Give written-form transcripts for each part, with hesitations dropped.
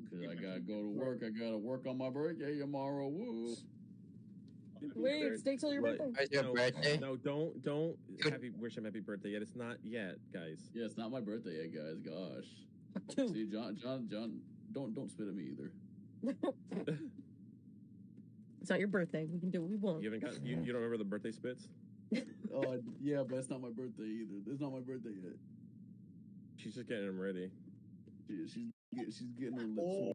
Because I gotta go to work. I gotta work on my birthday tomorrow. Woo! Wait, stay till your birthday. It's your birthday? No, don't wish him happy birthday yet. It's not yet, guys. Yeah, it's not my birthday yet, guys. Gosh. See, John, don't spit at me either. It's not your birthday. We can do what we want. You don't remember the birthday spits? Oh, yeah, but it's not my birthday either. It's not my birthday yet. She's just getting him ready. She's getting her lips.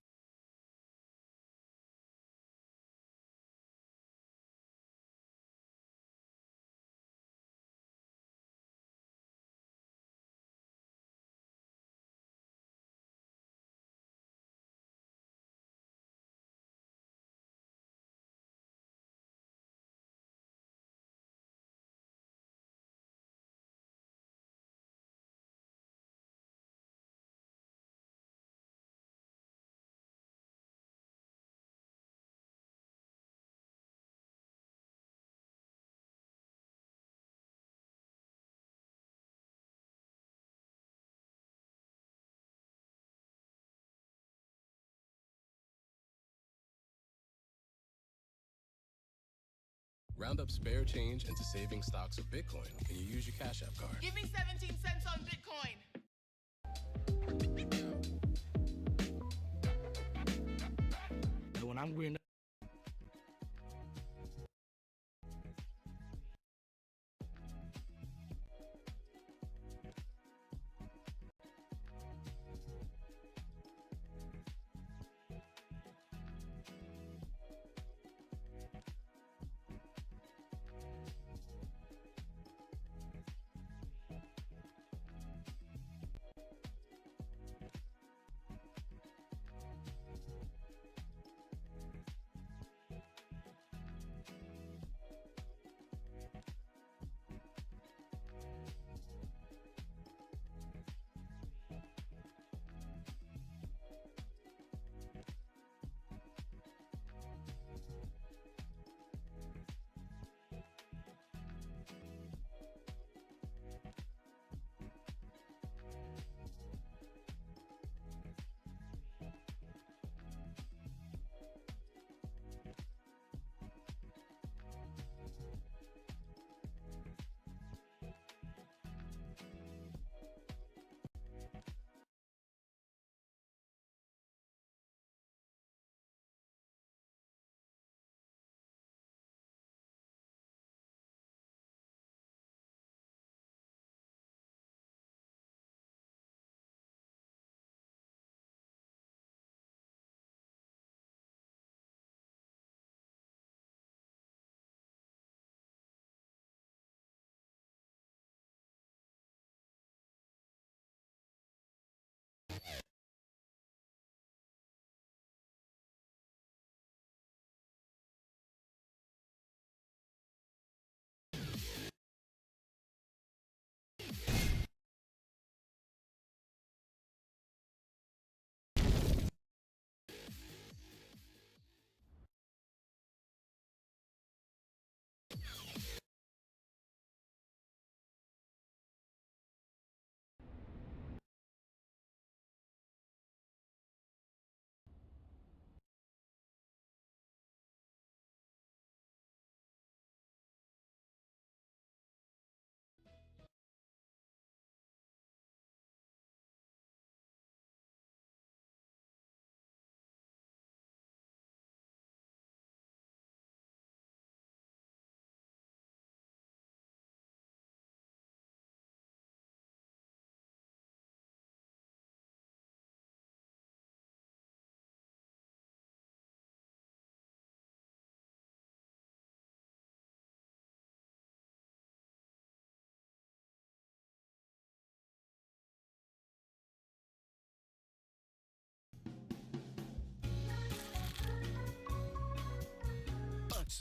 Round up spare change into saving stocks of Bitcoin, and you use your Cash App card. Give me 17 cents on Bitcoin. When I'm green.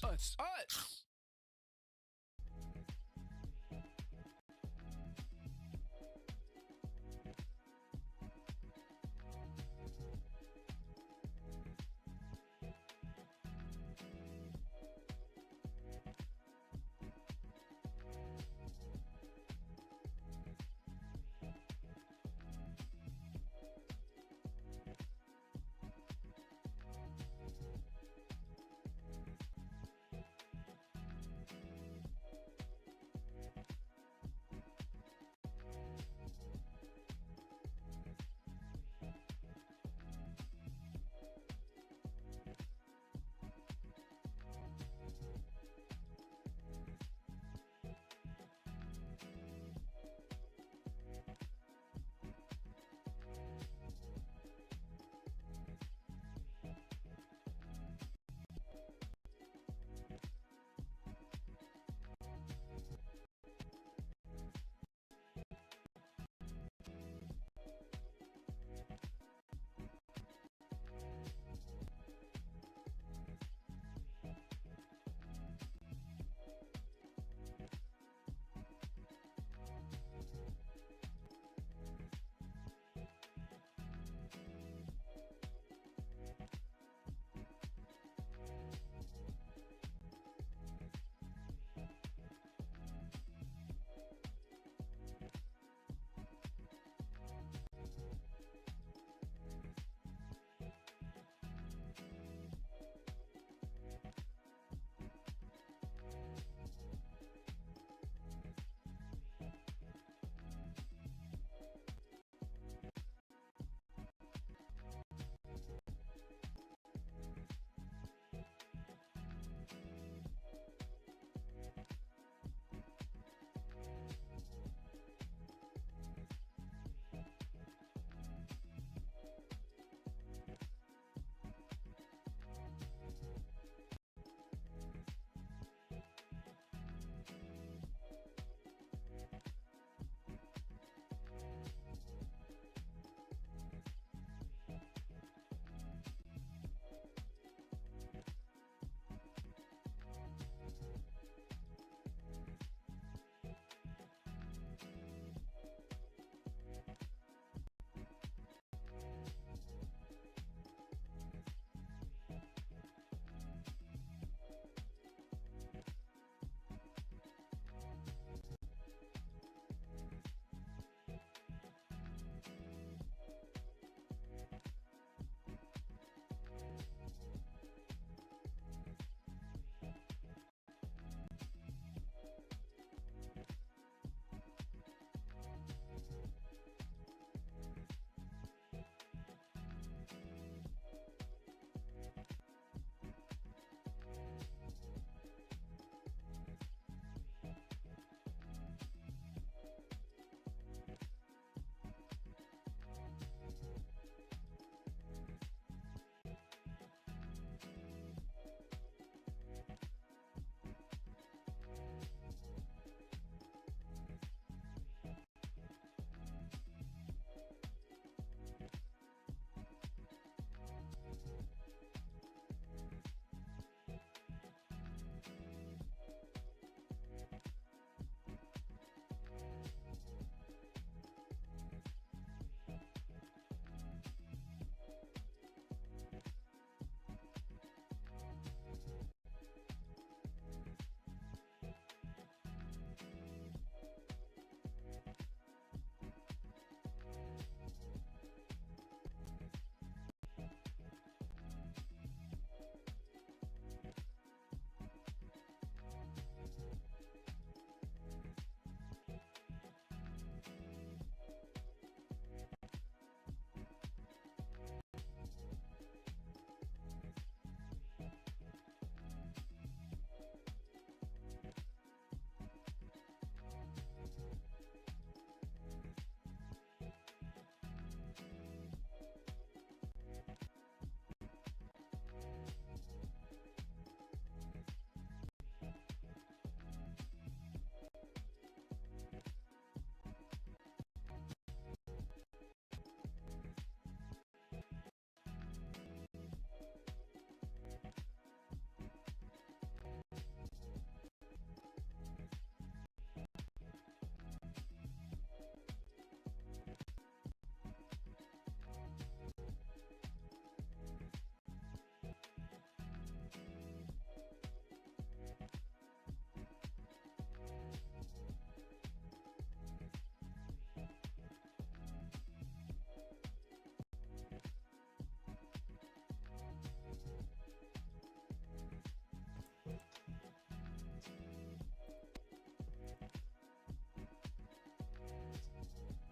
Us.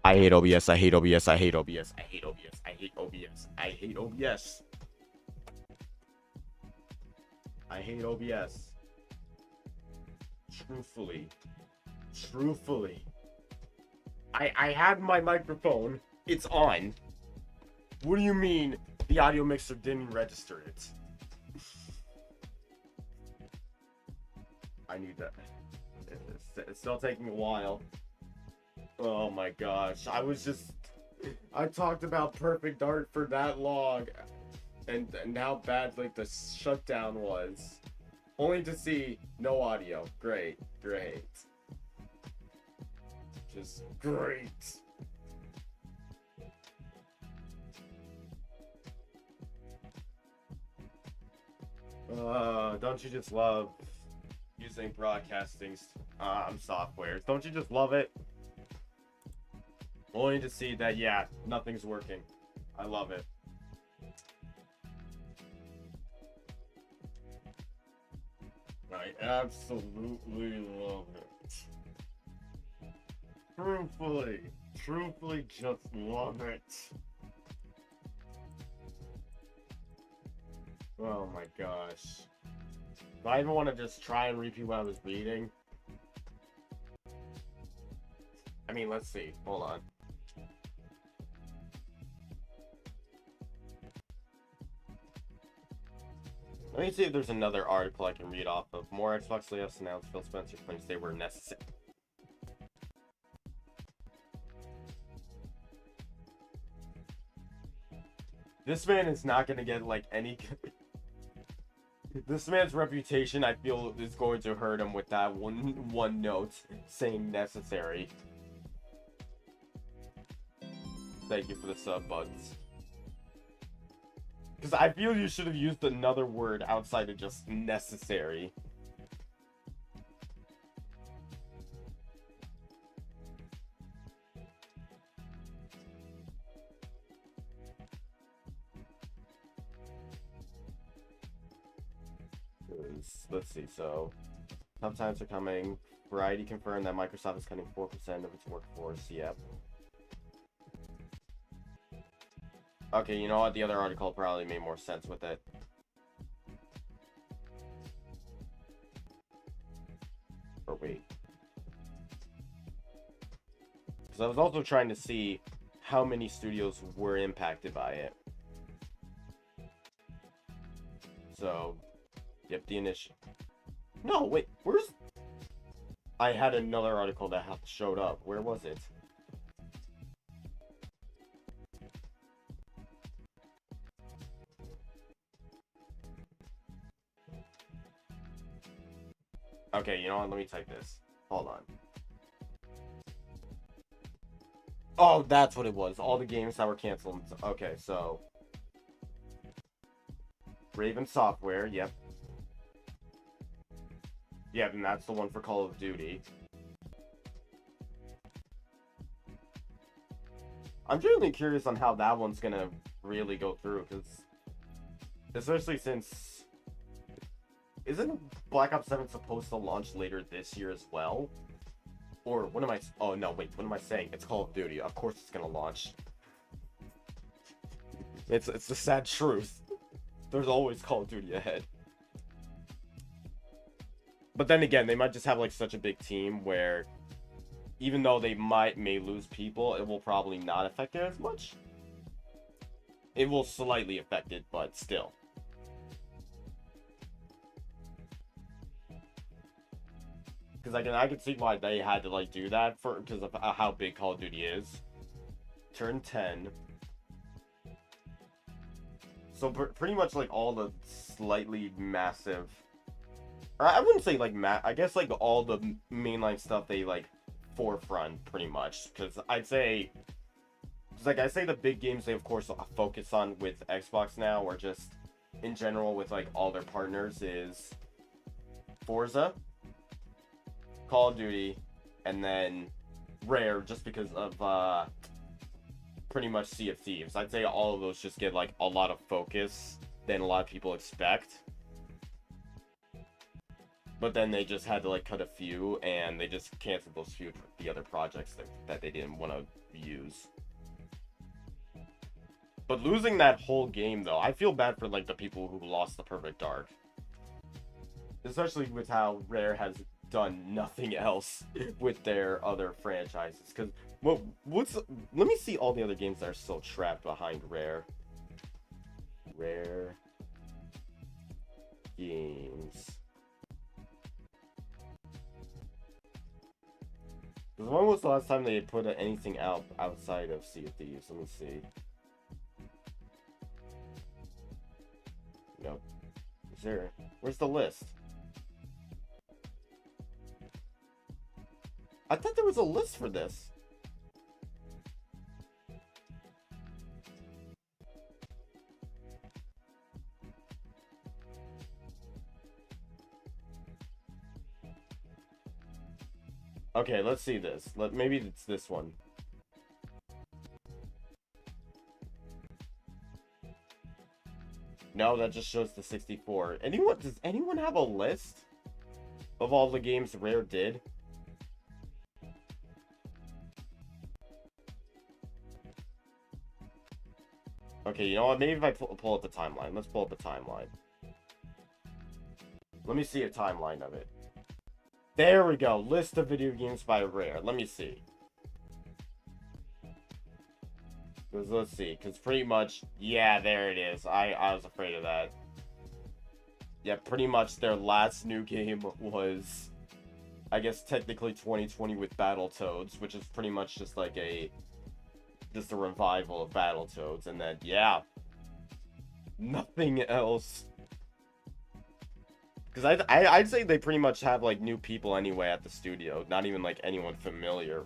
I hate OBS. I hate OBS. I hate OBS. I hate OBS. I hate OBS. I hate OBS. I hate OBS. Truthfully. I had my microphone. It's on. What do you mean the audio mixer didn't register it? I need that. It's still taking a while. Oh my gosh. I talked about perfect art for that long and how bad like the shutdown was. Only to see no audio. Great. Just great. Don't you just love using broadcasting software? Don't you just love it? Only to see that, yeah, nothing's working. I love it. I absolutely love it. Truthfully just love it. Oh my gosh. Do I even want to just try and repeat what I was reading? I mean, let's see. Hold on. Let me see if there's another article I can read off of. More Xbox layoffs announced. Phil Spencer claims they were necessary. This man is not going to get, like, any... This man's reputation, I feel, is going to hurt him with that one note saying necessary. Thank you for the sub, buds. Because I feel you should have used another word outside of just necessary. Let's see, so tough times are coming. Variety confirmed that Microsoft is cutting 4% of its workforce. Yep. Okay, you know what? The other article probably made more sense with it. Or wait. Because I was also trying to see how many studios were impacted by it. So, yep, the initial. No, wait, where's... I had another article that showed up. Where was it? Okay, you know what? Let me type this. Hold on. Oh, that's what it was. All the games that were canceled. Okay, so... Raven Software, yep. Yep, and that's the one for Call of Duty. I'm genuinely curious on how that one's gonna really go through, because... Especially since... Isn't Black Ops 7 supposed to launch later this year as well? Or, what am I... Oh, no, wait, what am I saying? It's Call of Duty. Of course it's gonna launch. It's the sad truth. There's always Call of Duty ahead. But then again, they might just have, like, such a big team where... Even though they may lose people, it will probably not affect it as much. It will slightly affect it, but still. Because I can see why they had to, like, do that because of how big Call of Duty is. Turn 10. So pretty much, like, all the slightly massive... Or I wouldn't say, like, I guess, like, all the mainline stuff they, like, forefront, pretty much. Because I'd say... Like, I say the big games they, of course, focus on with Xbox now, or just, in general, with, like, all their partners, is Forza, Call of Duty, and then Rare, just because of, pretty much Sea of Thieves. I'd say all of those just get, like, a lot of focus than a lot of people expect. But then they just had to like cut a few, and they just canceled those few the other projects that they didn't want to use. But losing that whole game, though, I feel bad for like the people who lost the Perfect Dark, especially with how Rare has done nothing else with their other franchises. Because let me see all the other games that are still trapped behind Rare games. When was the last time they put anything out outside of Sea of Thieves? Let me see. Nope. Is there? Where's the list? I thought there was a list for this. Okay, let's see this. Maybe it's this one. No, that just shows the 64. Does anyone have a list of all the games Rare did? Okay, you know what? Maybe if I pull up the timeline. Let's pull up the timeline. Let me see a timeline of it. There we go. List of video games by Rare. Let me see. Let's see. Because pretty much... Yeah, there it is. I was afraid of that. Yeah, pretty much their last new game was... I guess technically 2020 with Battletoads, which is pretty much just like just a revival of Battletoads. And then, yeah. Nothing else. Because I'd say they pretty much have, like, new people anyway at the studio. Not even, like, anyone familiar.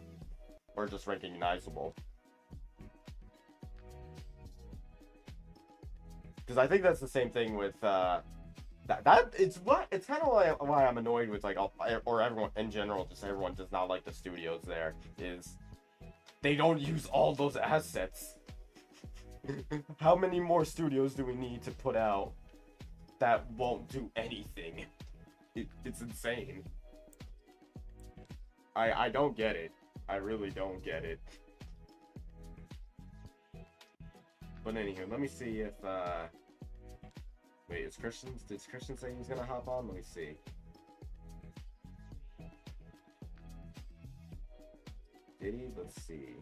Or just recognizable. Because I think that's the same thing with, it's kind of why I'm annoyed with, like, or everyone, in general, just everyone does not like the studios there, is they don't use all those assets. How many more studios do we need to put out that won't do anything? It's insane. I don't get it. I really don't get it. But anywho, let me see if wait, did Christian say he was gonna hop on? Let me see. Did he? Let's see.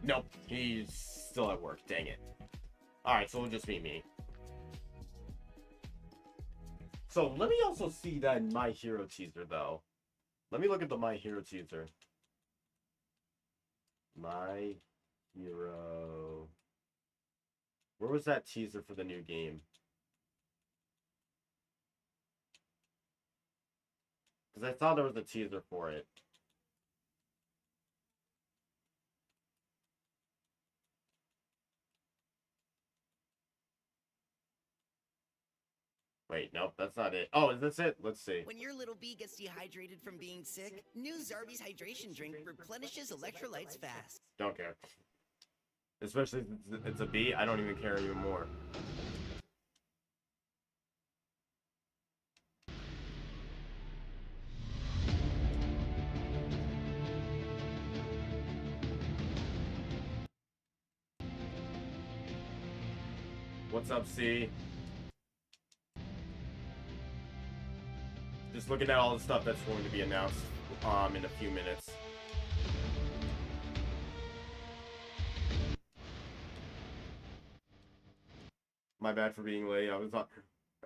Nope, he's still at work. Dang it. Alright, so it'll just be me. So, let me also see that Myhero teaser, though. Let me look at the Myhero teaser. Myhero... Where was that teaser for the new game? Because I thought there was a teaser for it. Wait, nope, that's not it. Oh, is this it? Let's see. When your little bee gets dehydrated from being sick, new Zarby's hydration drink replenishes electrolytes fast. Don't care. Especially if it's a bee, I don't even care anymore. What's up, C? Just looking at all the stuff that's going to be announced in a few minutes. My bad for being late. I was on.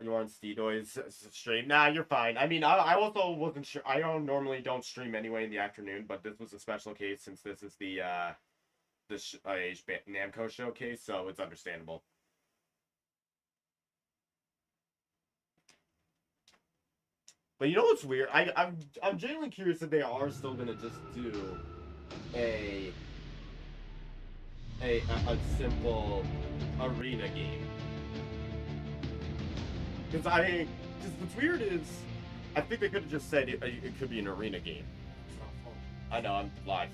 You on steroids stream? Nah, you're fine. I mean, I also wasn't sure. I normally don't stream anyway in the afternoon, but this was a special case since this is the Namco showcase, so it's understandable. But you know what's weird? I'm genuinely curious if they are still gonna just do a simple arena game. Because what's weird is, I think they could have just said it could be an arena game. I know, I'm live.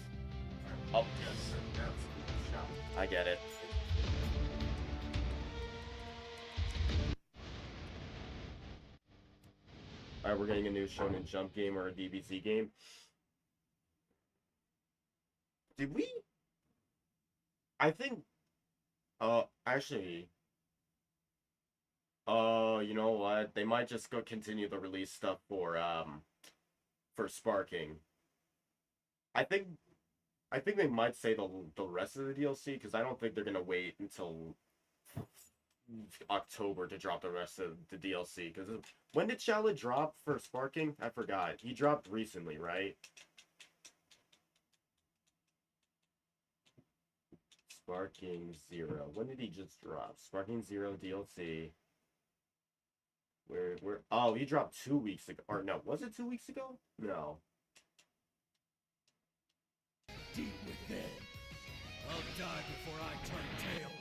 Oh, I get it. Alright, we're getting a new Shonen Jump game or a DBZ game. Did we? I think. Actually. You know what? They might just go continue the release stuff for Sparking. I think they might say the rest of the DLC, because I don't think they're gonna wait until October to drop the rest of the DLC. Because when did Shaodw drop for Sparking? I forgot. He dropped recently, right? Sparking 0. When did he just drop? Sparking 0 DLC. Where? Oh, he dropped 2 weeks ago. Or no, was it 2 weeks ago? No. Deep within. I'll die before I turn tail.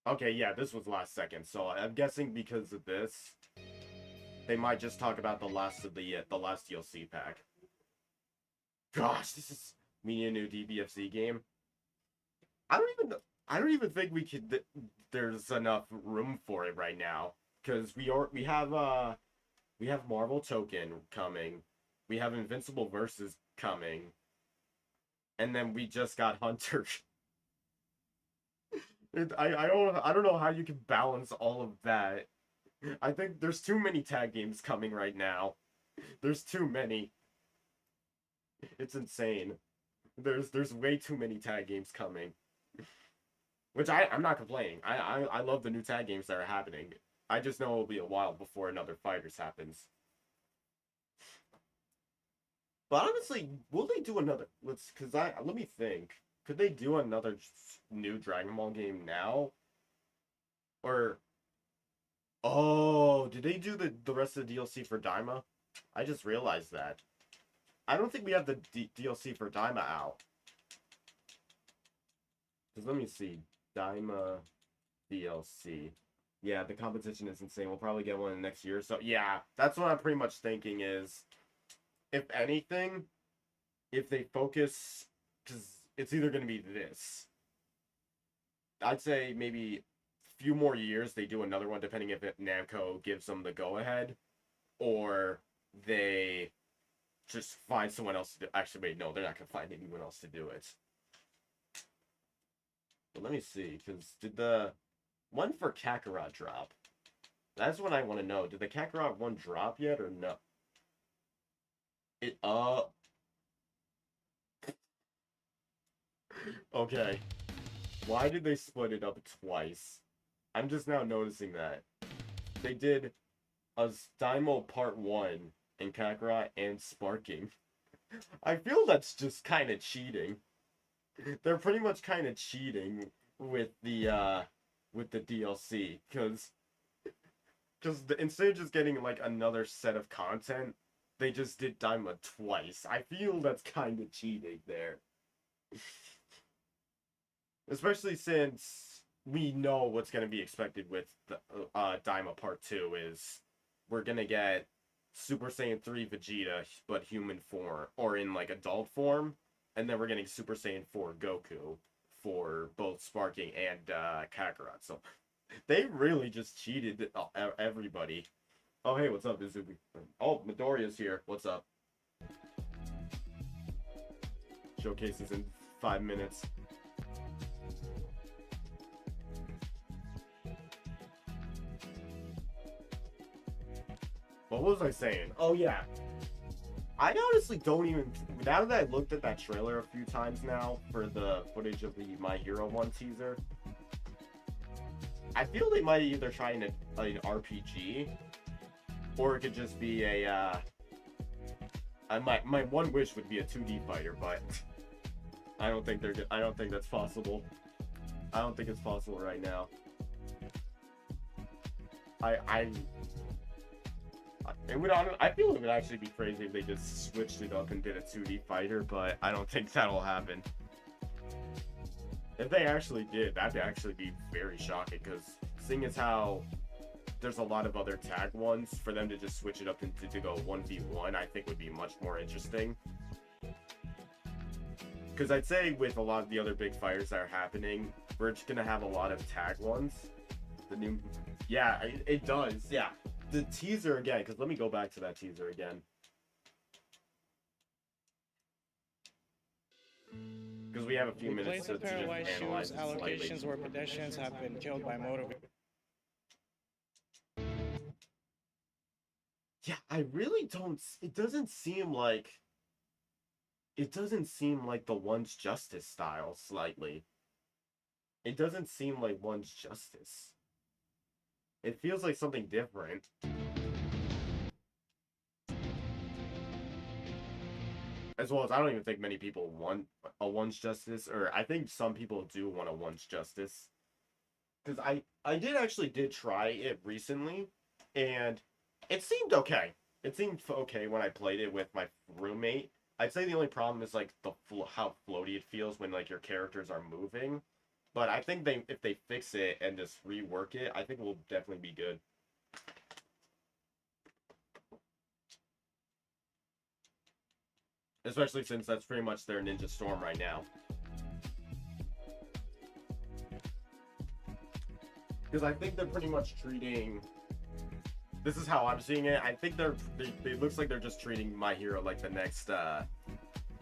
Okay, yeah, this was last second, so I'm guessing because of this, they might just talk about the last of the last DLC pack. Gosh, this is me a new DBFZ game. I don't even think we could. There's enough room for it right now, because we have Marvel Token coming, we have Invincible Versus coming, and then we just got Hunter. I don't know how you can balance all of that. I think there's too many tag games coming right now. There's too many. It's insane. There's way too many tag games coming. Which I'm not complaining. I love the new tag games that are happening. I just know it'll be a while before another Fighters happens. But honestly, will they do another? Let me think. Could they do another new Dragon Ball game now? Or oh, did they do the rest of the DLC for Daima? I just realized that. I don't think we have the DLC for Daima out. Because let me see. Daima DLC. Yeah, the competition is insane. We'll probably get one in the next year. So yeah, that's what I'm pretty much thinking is, if anything, if they focus, because it's either going to be this. I'd say maybe a few more years they do another one, depending if Namco gives them the go-ahead, or they just find someone else to do. Actually, wait, no, they're not going to find anyone else to do it. But let me see, because did the one for Kakarot drop? That's what I want to know. Did the Kakarot one drop yet or no? Okay. Why did they split it up twice? I'm just now noticing that. They did a Daimo Part 1 in Kakarot and Sparking. I feel that's just kind of cheating. They're pretty much kind of cheating with the DLC, because instead of just getting like another set of content, they just did Daima twice. I feel that's kind of cheating there. Especially since we know what's going to be expected with the Daima Part 2 is we're going to get Super Saiyan 3 Vegeta, but human form, or in like adult form, and then we're getting Super Saiyan 4 Goku for both Sparking and Kakarot. So they really just cheated everybody. Oh, hey, what's up, Izubi? Oh, Midoriya's here. What's up? Showcase is in 5 minutes. What was I saying? Oh, yeah. I honestly don't even... Now that I looked at that trailer a few times now for the footage of the Myhero 1 teaser, I feel they might either try an RPG, or it could just be a... my one wish would be a 2D fighter, but I don't think that's possible. I don't think it's possible right now. I feel it would actually be crazy if they just switched it up and did a 2D fighter, but I don't think that'll happen. If they actually did, that'd actually be very shocking, because seeing as how there's a lot of other tag ones, for them to just switch it up to go 1v1, I think would be much more interesting. Because I'd say with a lot of the other big fighters that are happening, we're just going to have a lot of tag ones. The new, yeah, it does. Yeah, the teaser again. Because let me go back to that teaser again. Because we have a few minutes to pair of white just analyze shoes, it slightly. allocations where pedestrians have been killed by motor vehicles. Yeah, I really don't. It doesn't seem like. It doesn't seem like the One's Justice style. Slightly. It doesn't seem like One's Justice. It feels like something different. As well as I don't even think many people want a One's Justice, or I think some people do want a One's Justice. Because I did try it recently, and it seemed okay. It seemed okay when I played it with my roommate. I'd say the only problem is like how floaty it feels when like your characters are moving. But I think if they fix it and just rework it, I think it will definitely be good. Especially since that's pretty much their Ninja Storm right now. Because I think they're pretty much treating... This is how I'm seeing it. I think it looks like they're just treating Myhero like the next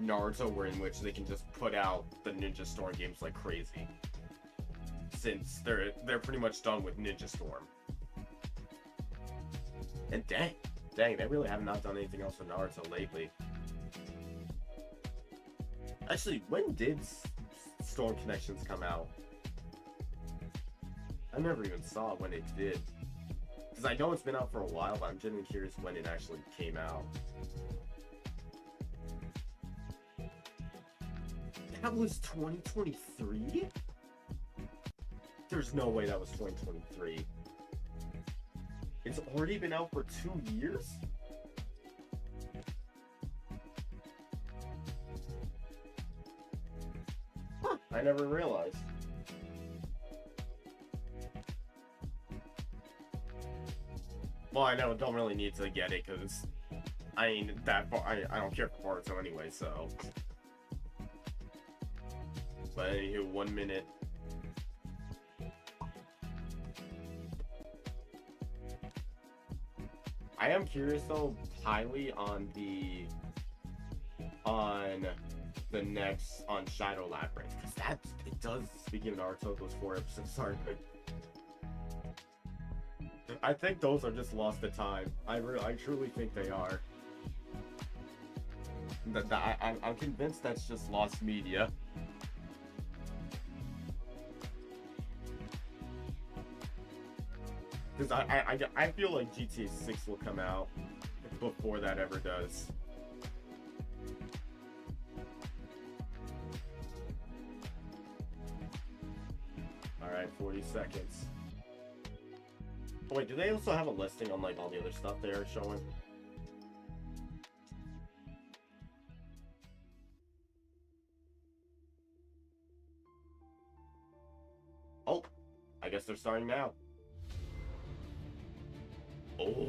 Naruto, where in which they can just put out the Ninja Storm games like crazy. Since they're pretty much done with Ninja Storm. And dang, they really have not done anything else with Naruto lately. Actually, when did Storm Connections come out? I never even saw when it did. Because I know it's been out for a while, but I'm genuinely curious when it actually came out. That was 2023? There's no way that was 2023. It's already been out for 2 years? Huh, I never realized. Well, I don't really need to get it, because I ain't that far. I don't care for Naruto anyway, so. But anywho, 1 minute. I am curious though, highly on the Shadow Labyrinth, because it does. Speaking of Naruto, those 4 episodes are good. I think those are just lost to time. I truly think they are. I'm convinced that's just lost media. Because I feel like GTA 6 will come out before that ever does. Alright, 40 seconds. Oh wait, do they also have a listing on like all the other stuff they are showing? Oh, I guess they're starting now. Oh.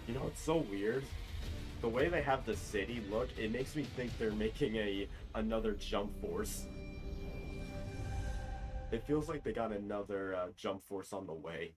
You know, it's so weird. The way they have the city look, it makes me think they're making another Jump Force. It feels like they got another Jump Force on the way.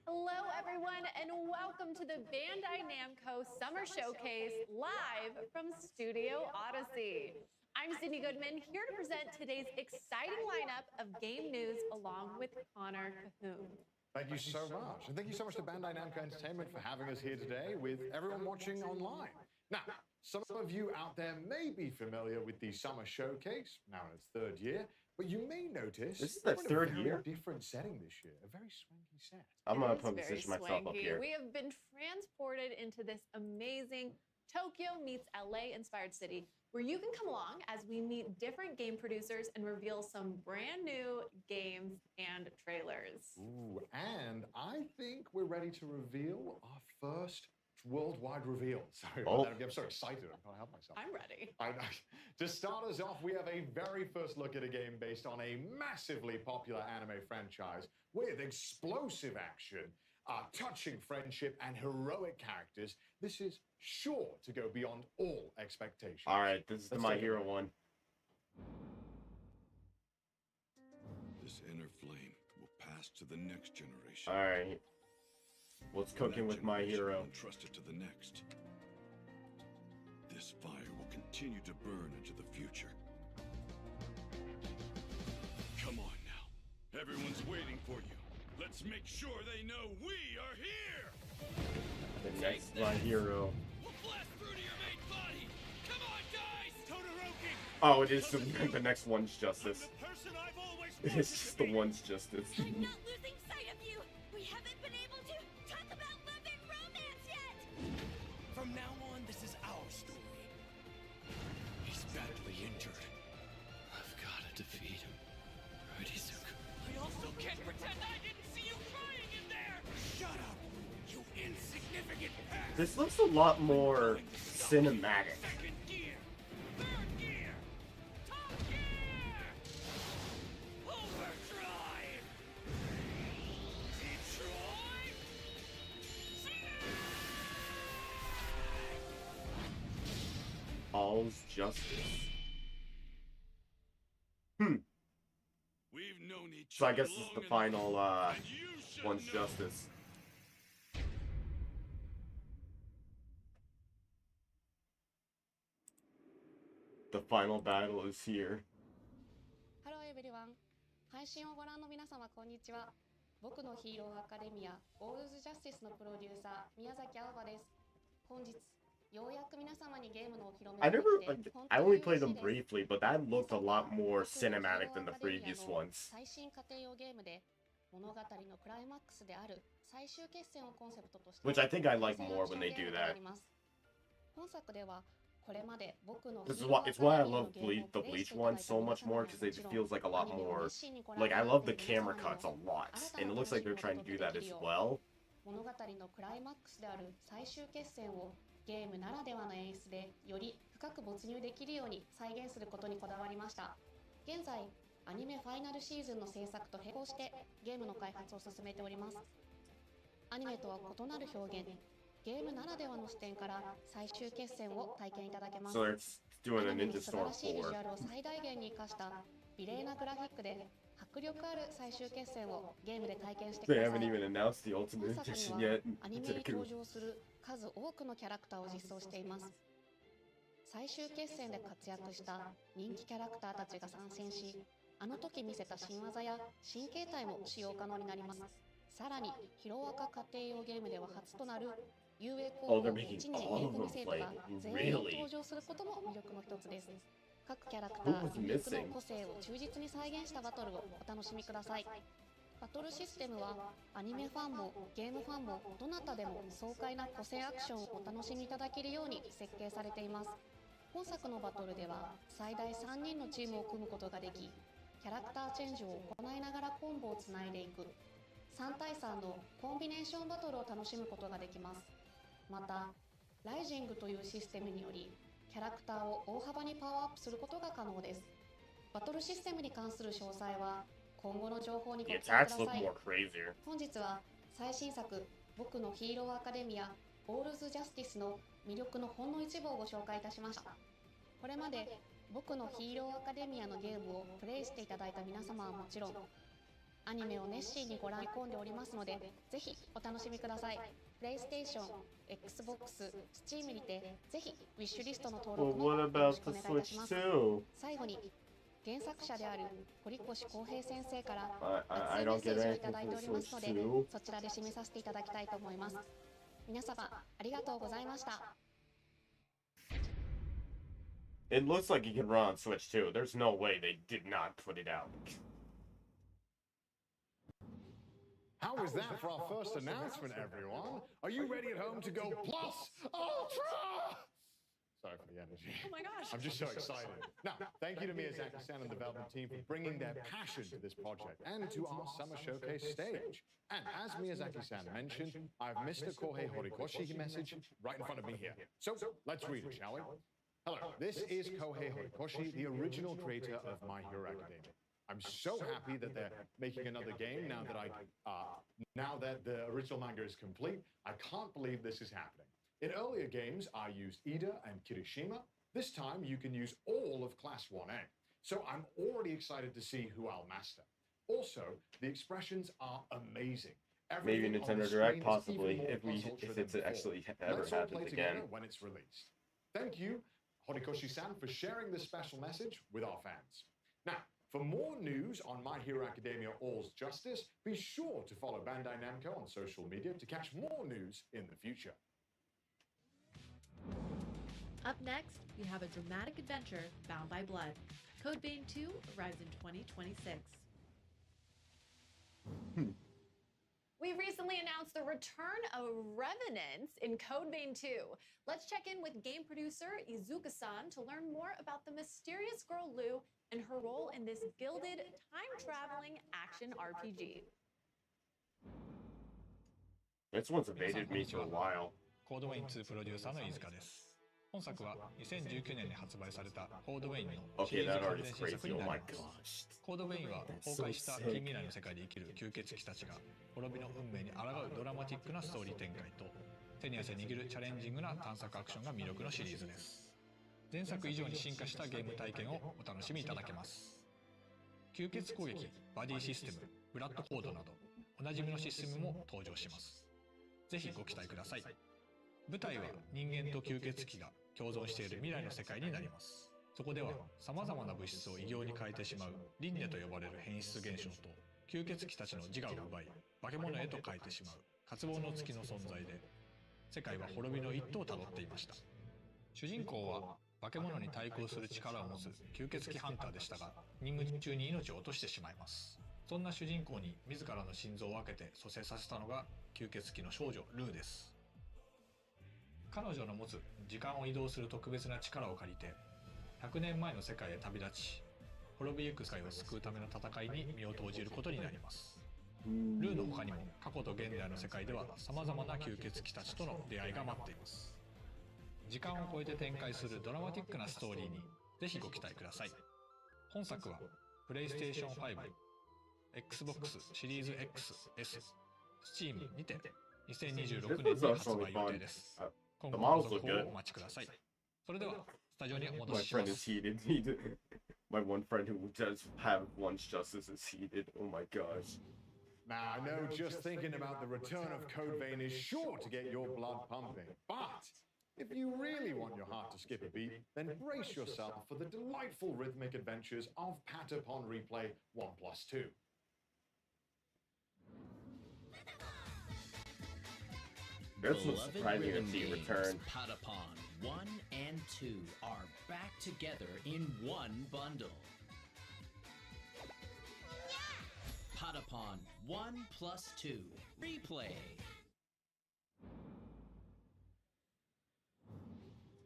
Hello everyone and welcome to the Bandai Namco Summer Showcase live from Studio Odyssey. I'm Sydney Goodman, here to present today's exciting lineup of game news along with Connor Cahoon. Thank you so much. And thank you so much to Bandai Namco Entertainment for having us here today with everyone watching online. Now, some of you out there may be familiar with the Summer Showcase, now in its 3rd year, but you may notice this is the 3rd year. Different setting this year, a very swanky set. I'm gonna position myself up here. We have been transported into this amazing Tokyo meets LA inspired city where you can come along as we meet different game producers and reveal some brand new games and trailers. Ooh, and I think we're ready to reveal our first worldwide reveal. Sorry about that. I'm so excited. I can't help myself. I'm ready. I know. To start us off, we have a very first look at a game based on a massively popular anime franchise with explosive action, touching friendship, and heroic characters. This is sure to go beyond all expectations. All right, this is the Myhero one. This inner flame will pass to the next generation. All right. What's cooking with Myhero? Entrusted to the next. This fire will continue to burn into the future. Come on now. Everyone's waiting for you. Let's make sure they know we are here. The next Myhero. We'll blast through to your main body. Come on, guys. Todoroki. Oh, it is the next one's justice. It is just the one's justice. I'm not losing sight of you. We haven't been able to talk about love and romance yet. From now on, this is our story. He's badly injured. I've got to defeat him. Right, Izuku? I also can't pretend I didn't see you crying in there. Shut up, you insignificant pest. This looks a lot more cinematic. Second gear. Third gear. Top gear. Overdrive. Detroit. All's justice. We've known each So I other guess it's the long final enough, and you should one's know. justice. The final battle is here. Hello everyone. 配信をご覧の皆様こんにちは。僕のヒーローアカデミアオールズジャスティスのプロデューサー宮崎青葉です。本日ようやく皆様にゲームのお披露目 I がで never, きて I only played them briefly, but that looked a lot more cinematic than the previous ones. 最新家庭用ゲームで物語のクライマックスである最終決戦をコンセプトとして Which I think I like more when they do that. 本作ではこれまで僕の This is why it's why I love the Bleach one so much more because it feels like a lot more. Like I love the camera cuts a lot, and it looks like they're trying to do that as well. 物語のクライマックスである最終決戦をゲームならではの演出でより深く没入できるように再現することにこだわりました。現在アニメファイナルシーズンの制作と並行してゲームの開発を進めております。アニメとは異なる表現、ゲームならではの視点から最終決戦を体験いただけます。 So it's doing a アニメ Ninja の素晴 Storm らしいビジュ 4. アルを最大限に生かした美麗なグラフィックで迫力ある最終決戦をゲームで体験してく They ださ haven't い。 even announced the 本 Ultimate 作 Edition には yet. アニメに登場する数多くのキャラクターを実装しています。最終決戦で活躍した人気キャラクターたちが参戦し、あの時見せた新技や新形態も使用可能になります。さらに、ヒロアカ家庭用ゲームでは初となる遊泳高校 they're 1 making 年 all 英 of 語 them 生徒 play. が全員 Really? 登場することも魅力の一つです。各キャラクタ Who ー was ユニークの missing? 個性を忠実に再現したバトルをお楽しみください。バトルシステムはアニメファンもゲームファンもどなたでも爽快な個性アクションをお楽しみいただけるように設計されています。本作のバトルでは最大3人のチームを組むことができ、キャラクターチェンジを行いながらコンボをつないでいく3対3のコンビネーションバトルを楽しむことができます。また、ライジングというシステムによりキャラクターを大幅にパワーアップすることが可能です。バトルシステムに関する詳細は今後の情報にご The 期待 attacks く look ださい。 more crazier. 本日は最新作僕のヒーローアカデミアオールズジャスティスの魅力のほんの一部をご紹介いたしました。これまで僕のヒーローアカデミアのゲームをプレイしていただいた皆様はもちろん、アニメを熱心にご覧込んでおりますので、ぜひお楽しみください。プレイステーション、Xbox、Steam にてぜひウィッシュリストの登 Well, 録も what よろ about しくお the 願いいたし Switch ます。 too? 最後に原作者である堀越康平先生から I 熱い don't メッセー get ジをい anything ただいて from お the りますの Switch で、 too. そちらで締めさせていただきたいと思います。皆様ありがとうございました。 It looks like you can run on Switch too. There's no way they did not put it out. How was that for our first announcement, everyone? Are you ready at home to go plus ultra? Sorry for the energy. Oh my gosh. I'm just so excited. Now, thank you to Miyazaki-san and the development team for bringing their passion to this project and to our Summer Showcase stage. And as Miyazaki-san mentioned, I have Mr. Kohei Horikoshi message right in front of me here. So let's read it, shall we? Hello, this is Kohei Horikoshi, the original creator of My Hero Academia. I'm so happy that they're making another game now that the original manga is complete. I can't believe this is happening. In earlier games, I used Ida and Kirishima. This time, you can use all of Class 1A. So I'm already excited to see who I'll master. Also, the expressions are amazing. Maybe Everything on the Nintendo screen Direct, is possibly, even more if plus-ultra it's than actually before. ever Let's all happens play again. together when it's released. Thank you, Horikoshi-san, for sharing this special message with our fans. Now, for more news on My Hero Academia All's Justice, be sure to follow Bandai Namco on social media to catch more news in the future. Up next, we have a dramatic adventure, Bound by Blood. Code Vein 2 arrives in 2026. We recently announced the return of Revenants in Code Vein 2. Let's check in with game producer Izuka-san to learn more about the mysterious girl Lou and her role in this gilded, time-traveling action RPG. This one's evaded me for a while. コードウェイン2プロデューサーの飯塚です。本作は2019年に発売されたコードウェインのシリーズ関連新作になります。コードウェインは崩壊した近未来の世界で生きる吸血鬼たちが滅びの運命に抗うドラマティックなストーリー展開と手に汗握るチャレンジングな探索アクションが魅力のシリーズです。前作以上に進化したゲーム体験をお楽しみいただけます。吸血攻撃、バディシステム、ブラッドコードなどおなじみのシステムも登場します。ぜひご期待ください。舞台は人間と吸血鬼が共存している未来の世界になります。そこでは様々な物質を異形に変えてしまう輪廻と呼ばれる変質現象と吸血鬼たちの自我を奪い化け物へと変えてしまう渇望の月の存在で世界は滅びの一途をたどっていました。主人公は化け物に対抗する力を持つ吸血鬼ハンターでしたが任務中に命を落としてしまいます。そんな主人公に自らの心臓を分けて蘇生させたのが吸血鬼の少女ルーです。彼女の持つ時間を移動する特別な力を借りて100年前の世界へ旅立ち滅びゆく世界を救うための戦いに身を投じることになります。ルーの他にも過去と現代の世界では様々な吸血鬼たちとの出会いが待っています。時間を超えて展開するドラマティックなストーリーにぜひご期待ください。本作はプレイステーション5、Xbox シリーズ XS、Steam にて2026年に発売予定です。今後の続報をお待ちください。それではスタジオにお戻しします。 My friend is heated. My one friend who does have one's justice is heated. Oh my gosh. Now, I know just thinking about the return of Code Vein is sure to get your blood pumping. But if you really want your heart to skip a beat, then brace yourself for the delightful rhythmic adventures of Patapon Replay 1+2. This was surprising to see return. Patapon 1 and 2 are back together in one bundle. Patapon 1+2 Replay.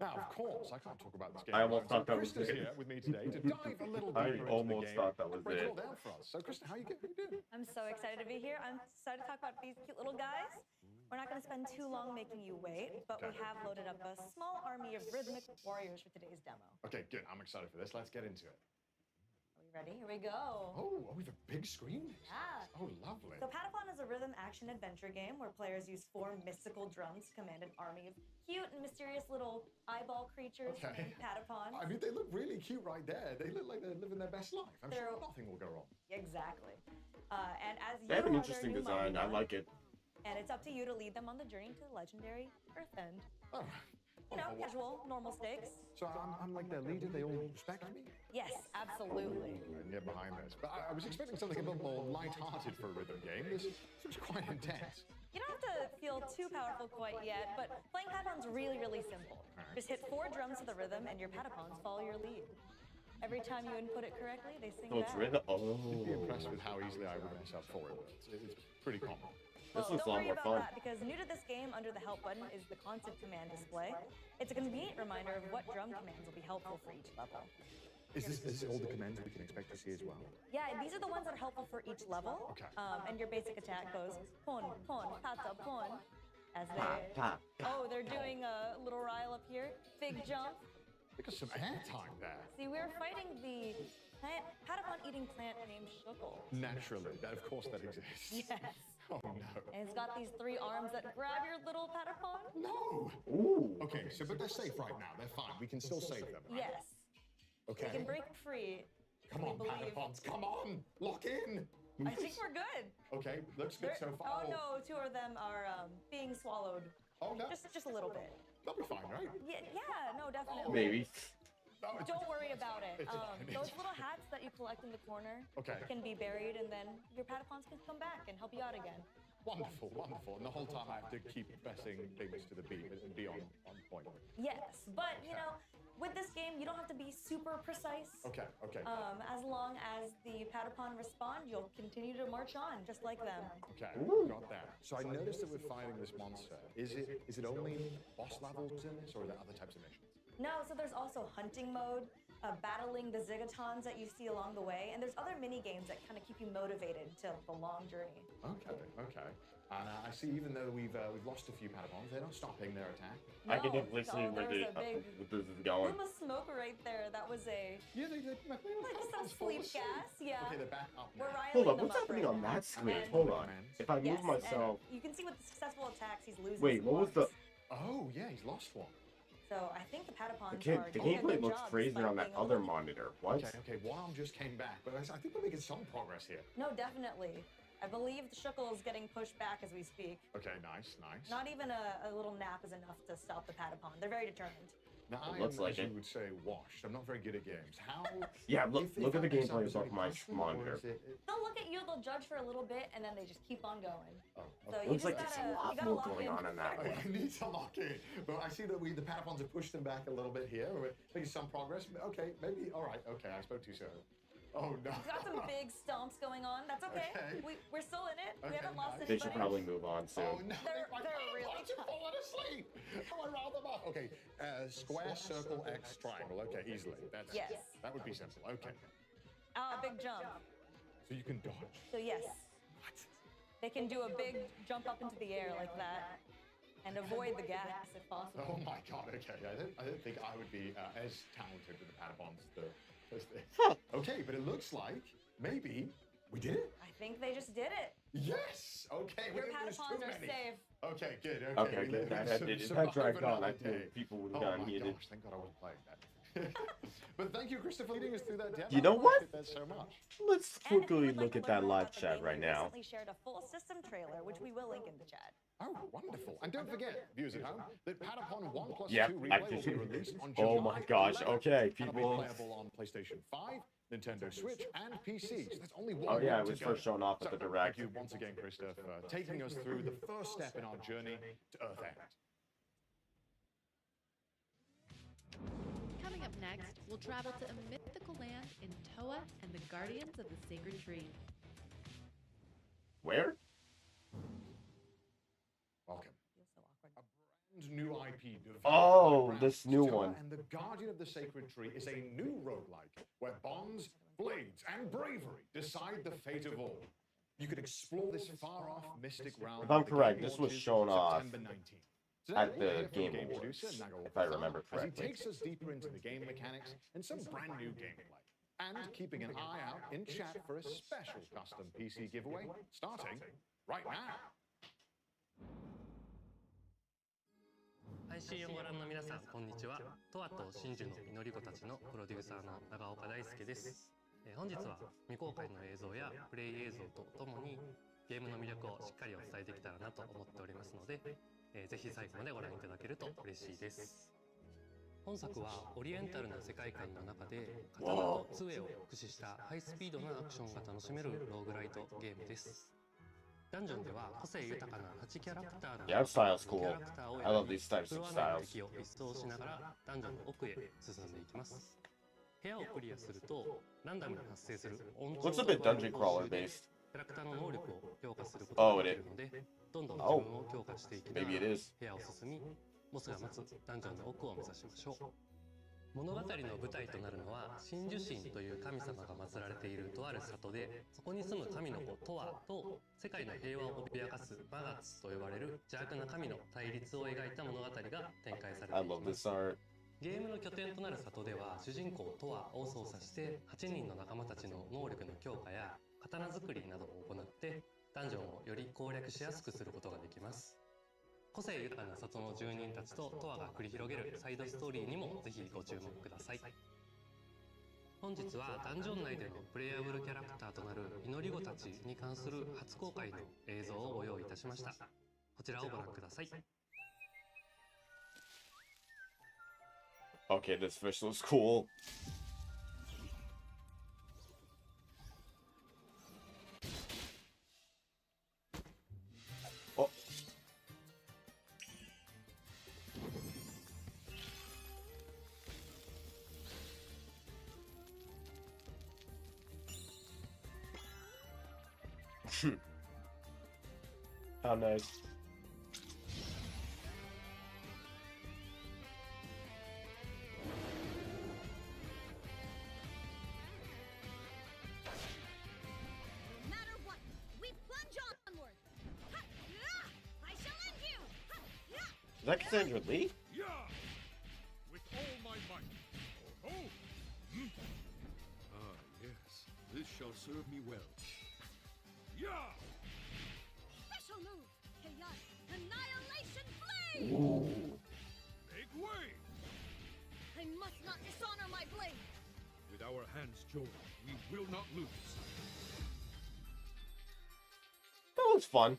Now, of course, I can't talk about this game. I almost thought that was Krista's it. here with me today to dive a little I deeper into almost the game thought that was and break it. it all down for us. So, Krista, how you doing? I'm so excited to be here. I'm excited to talk about these cute little guys. We're not going to spend too long making you wait, but we have loaded up a small army of rhythmic warriors for today's demo. Okay, good. I'm excited for this. Let's get into it. Are we ready? Here we go. Oh, we have a big screen? Yeah. Oh, lovely. So Patapon is a rhythm action adventure game where players use 4 mystical drums to command an army of cute and mysterious little eyeball creatures named Patapons. I mean, they look really cute right there. They look like they're living their best life. I'm sure nothing will go wrong. Exactly. And as you They have an are interesting their new design. I Mighty like it. And it's up to you to lead them on the journey to the legendary Earthend. Oh. You know, casual, normal stakes. So I'm like their leader. They all respect me? Yes, absolutely. I can get behind this. But I was expecting something a bit more light-hearted for a rhythm game. This seems quite intense. You don't have to feel too powerful quite yet, but playing Patapon's really, really simple. Just hit 4 drums to the rhythm and your Patapons follow your lead. Every time you input it correctly, they sing back. It's rhythm. Oh. You'd be impressed with how easily I rhythm myself forward. It's pretty common. This Well, looks a don't lot worry more about fun. that because new to this game, under the help button, is the constant command display. It's a convenient reminder of what drum commands will be helpful for each level. Is this all the commands we can expect to see as well? Yeah, these are the ones that are helpful for each level. Okay. And your basic attack goes pon, pon, pata, pon. As they... Oh, they're doing a little rile up here. Big jump. Look at some air time there. See, we're fighting the Patapon-eating plant named Shuckle. Naturally, of course that exists. Yes. Oh no. And it's got these 3 arms that grab your little Patapon. No! Ooh. Okay, so but they're safe right now. They're fine. We can still save them, right? Yes. Okay. They can break free. Come on, Patapons, come on! Lock in! I think we're good. Okay, looks good so far. Oh no, 2 of them are being swallowed. Oh no. Just a little bit. That'll be fine, right? Yeah, no, definitely. Maybe. Don't worry about it. It's fine, Those little hats that you collect in the corner can be buried, and then your Patapons can come back and help you out again. Wonderful, wonderful. And the whole time I have to keep pressing things to the beat and be on point. Yes, but you know, with this game, you don't have to be super precise. Okay. As long as the Patapon respond, you'll continue to march on, just like them. Okay, got that. So I noticed that we're fighting this monster. Is it only boss levels in this, or are there other types of missions? No, so there's also hunting mode, battling the Zigatons that you see along the way, and there's other mini games that kind of keep you motivated to the long journey. Okay. And I see even though we've lost a few Patapons, they're not stopping their attack. I can definitely see where this is going. Plume of smoke right there. That was a... Yeah, they like some sleep gas, yeah. Okay, they're back up now. We're Hold on, what's happening on that screen? Hold on. If I move myself... You can see with the successful attacks, he's losing. Wait, what was the... Oh, yeah, he's lost one. So I think the Patapons The gameplay looks crazier on that other monitor. What? Okay, one arm just came back, but I think we're making some progress here. No, definitely. I believe the Shuckle is getting pushed back as we speak. Okay, nice. Not even a little nap is enough to stop the Patapon. They're very determined. Now, I am, as you would say, washed. I'm not very good at games. How... Yeah, look at the gameplay off my monitor. They'll look at you, they'll judge for a little bit, and then they just keep on going. So you Looks just like there's gotta, a lot you gotta more lock going in. on in that one. I need to lock in. But I see that the Patapons have pushed them back a little bit here. We're making some progress. Okay, maybe... All right, okay, I spoke too soon. Oh, no. We've got some big stomps going on. That's okay. We're still in it. We haven't lost They anybody. should probably move on soon. Oh, no. They're really Why did you fall asleep? How I riled them up. Okay, square, circle, X, triangle. Okay, easily. That would be simple. Okay. Big jump. So you can dodge. So yes. What? They can do a big jump up into the air like that and avoid the gas if possible. Oh my god, okay. I don't think I would be as talented with the Patapons as Okay, but it looks like maybe we did it. I think they just did it. Yes! Okay, Your Patapons are safe. Okay, good. Okay, good. That dragged on. I think people would have gotten heated. Gosh, thank God I wasn't playing that. But thank you, Christopher, leading us through that demo. You know what? I that so much. Let's quickly look at that live chat right now. We recently shared a full system trailer, which we will link in the chat. Oh, wonderful. And don't forget, viewers at home, that Patapon 1+2 Yep, replay will be released on oh July my gosh, 11th. okay, That'll be people. playable on PlayStation 5, Nintendo Switch, and PC. So that's only one Oh yeah, more it was to go. first shown off at the Direct. Thank you once again, Christoph, for taking us through the first step in our journey to Earth-End. Coming up next, we'll travel to a mythical land in Toa and the Guardians of the Sacred Tree. Where? Welcome. A brand new IP developed Oh, by this Brand new Toa one. And the Guardian of the Sacred Tree is a new roguelike where bonds, blades, and bravery decide the fate of all. You could explore this far-off mystic realm. If I'm The correct, game this was launches shown off September 19th. at Today, we'll the hear from Game game Awards, producer Nago if I remember as he correctly. takes us deeper into the game mechanics and some brand new gameplay. And keeping an eye out in chat for a special custom PC giveaway starting right now. IC をご覧の皆さん、こんにちは。トアと真珠の祈り子たちのプロデューサーの長岡大輔です。本日は未公開の映像やプレイ映像とともにゲームの魅力をしっかりお伝えできたらなと思っておりますので、ぜひ最後までご覧いただけると嬉しいです。本作はオリエンタルな世界観の中で刀と杖を駆使したハイスピードなアクションが楽しめるローグライトゲームです。ダンジョンでは個性豊かな8キャラクターの Yeah, that style's cool. キャラクターを I love these types フ of ロア内の styles. 敵を一掃しながらダンジョンの奥へ進んでいきます。部屋をクリアするとランダムに発生する音 Looks a bit dungeon crawler based. キャラクターの能力を強化することができるので、どんどん自分を強化していきながら部屋を進み、ボスが待つダンジョンの奥を目指しましょう。物語の舞台となるのは真珠神という神様が祀られているとある里で、そこに住む神の子トワと世界の平和を脅かすマガツと呼ばれる邪悪な神の対立を描いた物語が展開されていきます。ゲームの拠点となる里では主人公トワを操作して8人の仲間たちの能力の強化や刀作りなどを行ってダンジョンをより攻略しやすくすることができます。個性豊かな里の住人たちとトワが繰り広げるサイドストーリーにもぜひご注目ください。本日はダンジョン内でのプレイヤブルキャラクターとなる祈り子たちに関する初公開の映像をご用意いたしました。こちらをご覧ください。Okay, this fish looks cool. Oh. How nice. Is that Cassandra Lee? Yeah! With all my might. Oh! Ah, yes. This shall serve me well. Yeah! Special move! Chaos Annihilation Blade! Make way! I must not dishonor my blade! With our hands joined, we will not lose. That was fun.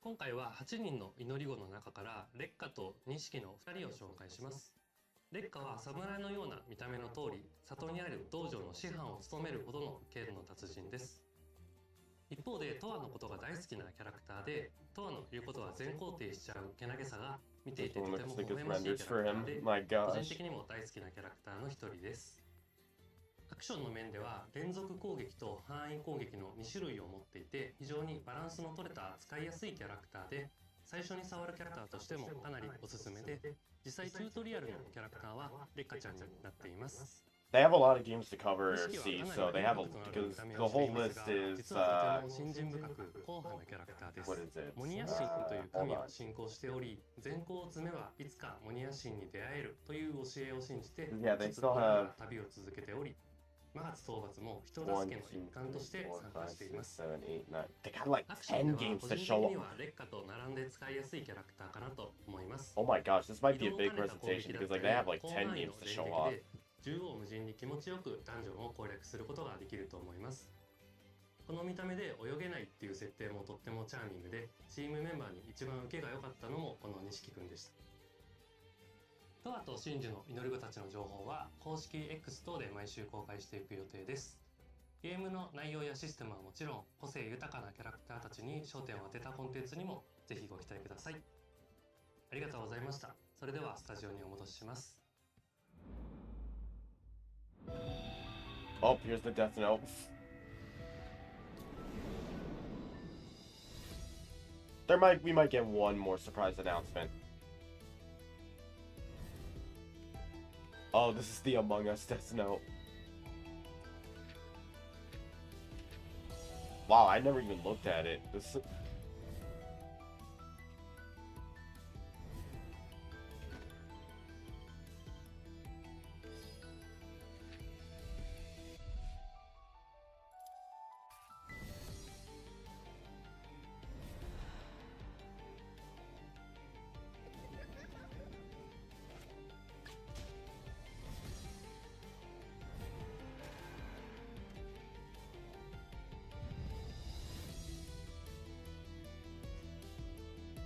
今回は8人の祈り子の中から烈火と錦の2人を紹介します。烈火は侍のような見た目の通り、里にある道場の師範を務めるほどの剣の達人です。一方でトワのことが大好きなキャラクターで、トワの言うことは全肯定しちゃうけなげさが見ていてとても微笑ましいキャラクターで、個人的にも大好きなキャラクターの一人です。アクションの面では連続攻撃と範囲攻撃の2種類を持っていて、非常にバランスの取れた使いやすいキャラクターで、最初に触るキャラクターとしてもかなりおすすめで、実際チュートリアルのキャラクターはレッカちゃんになっています。They have a lot of games to cover, see, so they have a, because the whole list is, what is it? モニヤ神という神を信仰しており、善行を積めばいつかモニヤ神に出会えるという教えを信じて、旅を続けており、マガツ討伐も人助けの一環として参加しています。アクションでは個人的には烈火と並んで使いやすいキャラクターかなと思います。Oh my gosh, this might be a big presentation because like they have like 10 games to show off. 縦横無尽に気持ちよくダンジョンを攻略することができると思います。この見た目で泳げないっていう設定もとってもチャーミングで、チームメンバーに一番受けが良かったのもこの錦くんでした。トワと真珠の祈り子たちの情報は公式 X 等で毎週公開していく予定です。ゲームの内容やシステムはもちろん、個性豊かなキャラクターたちに焦点を当てたコンテンツにもぜひご期待ください。ありがとうございました。それではスタジオにお戻しします。Oh, here's the Death Note. We might get one more surprise announcement. Oh, this is the Among Us Death Note. Wow, I never even looked at it. This.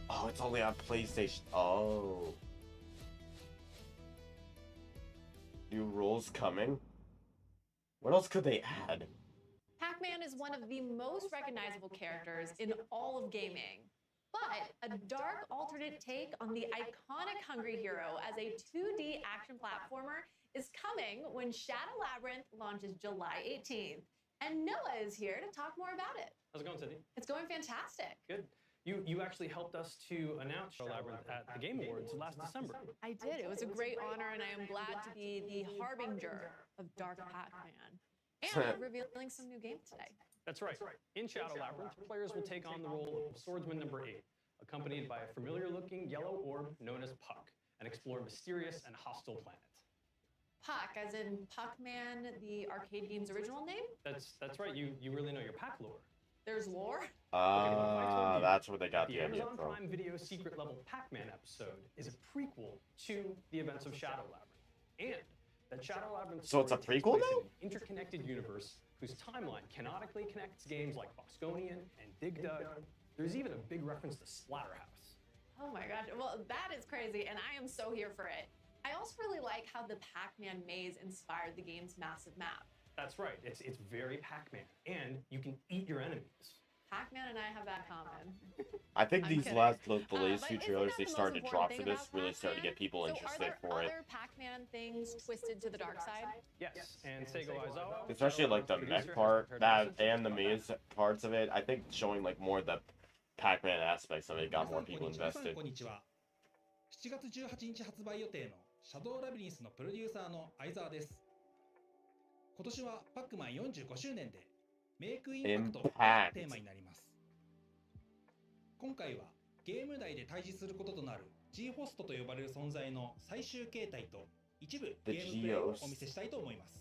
Oh, it's only on PlayStation. Oh. New rules coming? What else could they add? Pac-Man is one of the most recognizable characters in all of gaming. But a dark alternate take on the iconic Hungry Hero as a 2D action platformer is coming when Shadow Labyrinth launches July 18th. And Noah is here to talk more about it. How's it going, Cindy? It's going fantastic. Good. You actually helped us to announce Shadow Labyrinth at the Game Awards last December. I did. It was a great honor, and I am glad to be the harbinger of Dark Pac-Man. And revealing some new games today. That's right. In Shadow Labyrinth, players will take on the role of Swordsman number 8, accompanied by a familiar-looking yellow orb known as Puck, and explore a mysterious and hostile planet. Puck, as in Puck-Man, the arcade game's original name? That's right. You really know your Pac lore. There's lore? That's where they got the idea Amazon from. Prime Video secret level Pac-Man episode is a prequel to the events of Shadow Labyrinth. And that Shadow Labyrinth So it's a story takes prequel place now? in an interconnected universe whose timeline canonically connects games like Bosconian and Dig Dug. There's even a big reference to Splatterhouse. Oh my gosh. Well, that is crazy, and I am so here for it. I also really like how the Pac-Man maze inspired the game's massive map. That's right. It's very Pac-Man, and you can eat your enemies. Pac-Man and I have that common. I think these kidding. last the latest But few isn't trailers that they the most started to drop important for thing this about really started to get people So interested are for there it. other Pac-Man things twisted to the dark side? Yes, and Seigo Aizawa. Especially like the mech part, that and the maze parts of it. I think showing like more of the Pac-Man aspects of it got more people invested. こんにちは。7月18日発売予定のシャドウラビリンスのプロデューサーの相沢です。今年はパックマン45周年でメイクインパクトがテーマになります。今回はゲーム内で対峙することとなる G ホストと呼ばれる存在の最終形態と一部ゲームプレイをお見せしたいと思います。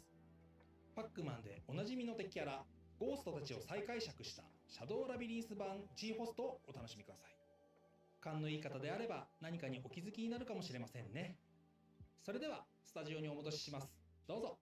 パックマンでおなじみの敵キャラゴーストたちを再解釈したシャドウラビリンス版 G ホストをお楽しみください。勘のいい方であれば何かにお気づきになるかもしれませんね。それではスタジオにお戻しします。どうぞ。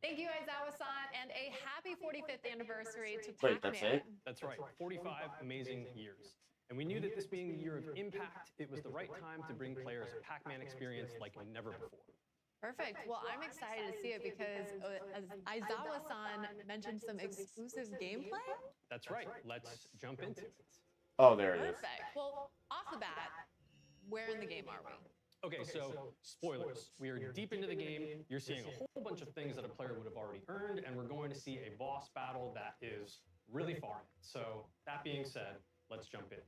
Thank you, Aizawa-san, and a happy 45th anniversary to Wait, Pac-Man. that's it? That's right, 45 amazing years. And we knew that this being the year of Impact, it was the right time to bring players a Pac-Man experience like never before. Perfect. Well, I'm excited to see it because as Aizawa-san mentioned some exclusive gameplay. That's right, let's jump into it. Oh, there it is. Perfect. Well, off the bat, where in the game are we? Okay, so spoilers. We are deep into the game. You're seeing a whole bunch of things that a player would have already earned, and we're going to see a boss battle that is really far in. So that being said, let's jump in.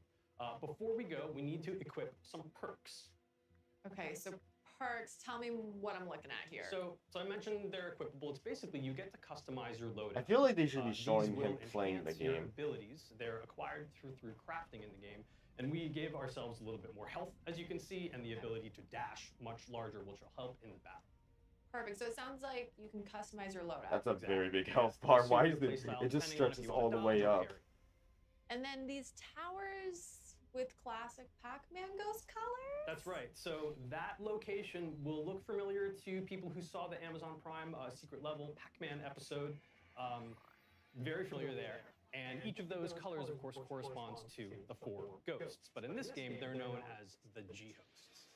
Before we go, we need to equip some perks. Okay, so perks, tell me what I'm looking at here. So I mentioned they're equipable. It's basically you get to customize your loadout. I feel like they should be showing These him will playing the enhance your game. abilities. They're acquired through crafting in the game. And we gave ourselves a little bit more health, as you can see, and the ability to dash much larger, which will help in the battle. Perfect. So it sounds like you can customize your loadout. That's a very big health bar. Why is it? It just stretches all the way up. And then these towers with classic Pac-Man ghost colors? That's right. So that location will look familiar to people who saw the Amazon Prime secret level Pac-Man episode. Very familiar there. And each of those colors, of course, corresponds to the 4 ghosts. But in this game, they're known as the G-hosts.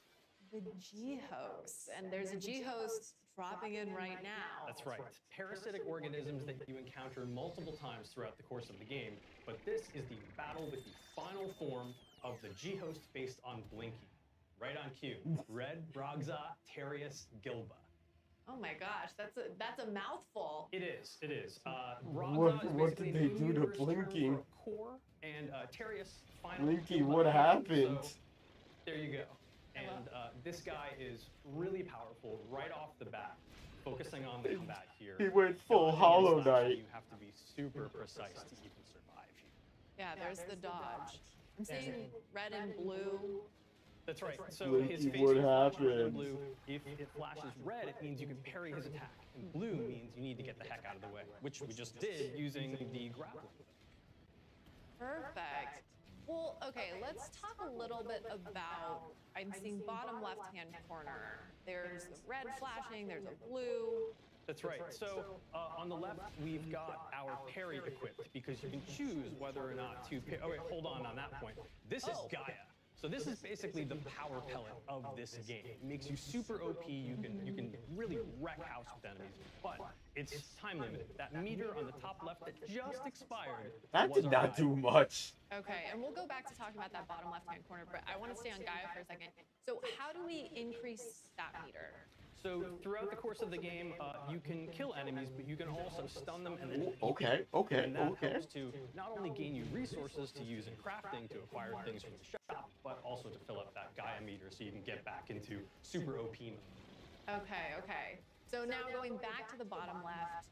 The G-hosts. And there's a G-host dropping in right now. That's right. Parasitic organisms that you encounter multiple times throughout the course of the game. But this is the battle with the final form of the G-host based on Blinky. Right on cue. Red Brogza Terius Gilba. Oh my gosh, that's a mouthful. It is. It is. What did they do to Blinky? Core and Terius final. Blinky, what happened? So, there you go. And this guy is really powerful right off the bat. Focusing on the combat here. He went full Hollow Knight. You have to be super precise to even survive here. Yeah, there's the dodge. I'm seeing red and blue. That's right. So Blinky, his face what will flash red and happened? blue. If it flashes red, it means you can parry his attack. And blue means you need to get the heck out of the way, which we just did using the grappling. Perfect. Well, okay, let's talk a little bit about, I'm seeing bottom left-hand corner. There's a red flashing, there's a blue. That's right. So on the left, we've got our parry equipped because you can choose whether or not to parry. Oh wait, hold on that point. This is Gaia. So this is basically the power pellet of this game. It makes you super OP. You can really wreck house with enemies, but it's time limited. That meter on the top left that just expired. That did not do much. Okay, and we'll go back to talking about that bottom left-hand corner, but I want to stay on Gaia for a second. So how do we increase that meter? So throughout the course of the game, you can kill enemies, but you can also stun them and then Okay. and that helps to not only gain you resources to use in crafting to acquire things from the shop, but also to fill up that Gaia meter so you can get back into super OP mode. Okay. So now going back to the bottom left,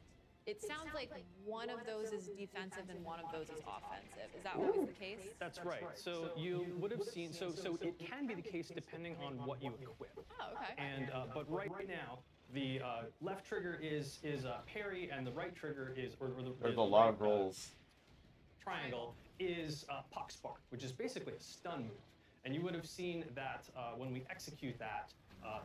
it sounds like one of those is defensive and one of those is offensive. Is that always the case? That's right. So you would have seen. So it can be the case depending on what you equip. Oh, okay. And but right now, the left trigger is parry, and the right trigger is There's a lot of rolls. Triangle is Puck Spark, which is basically a stun move. And you would have seen that when we execute that,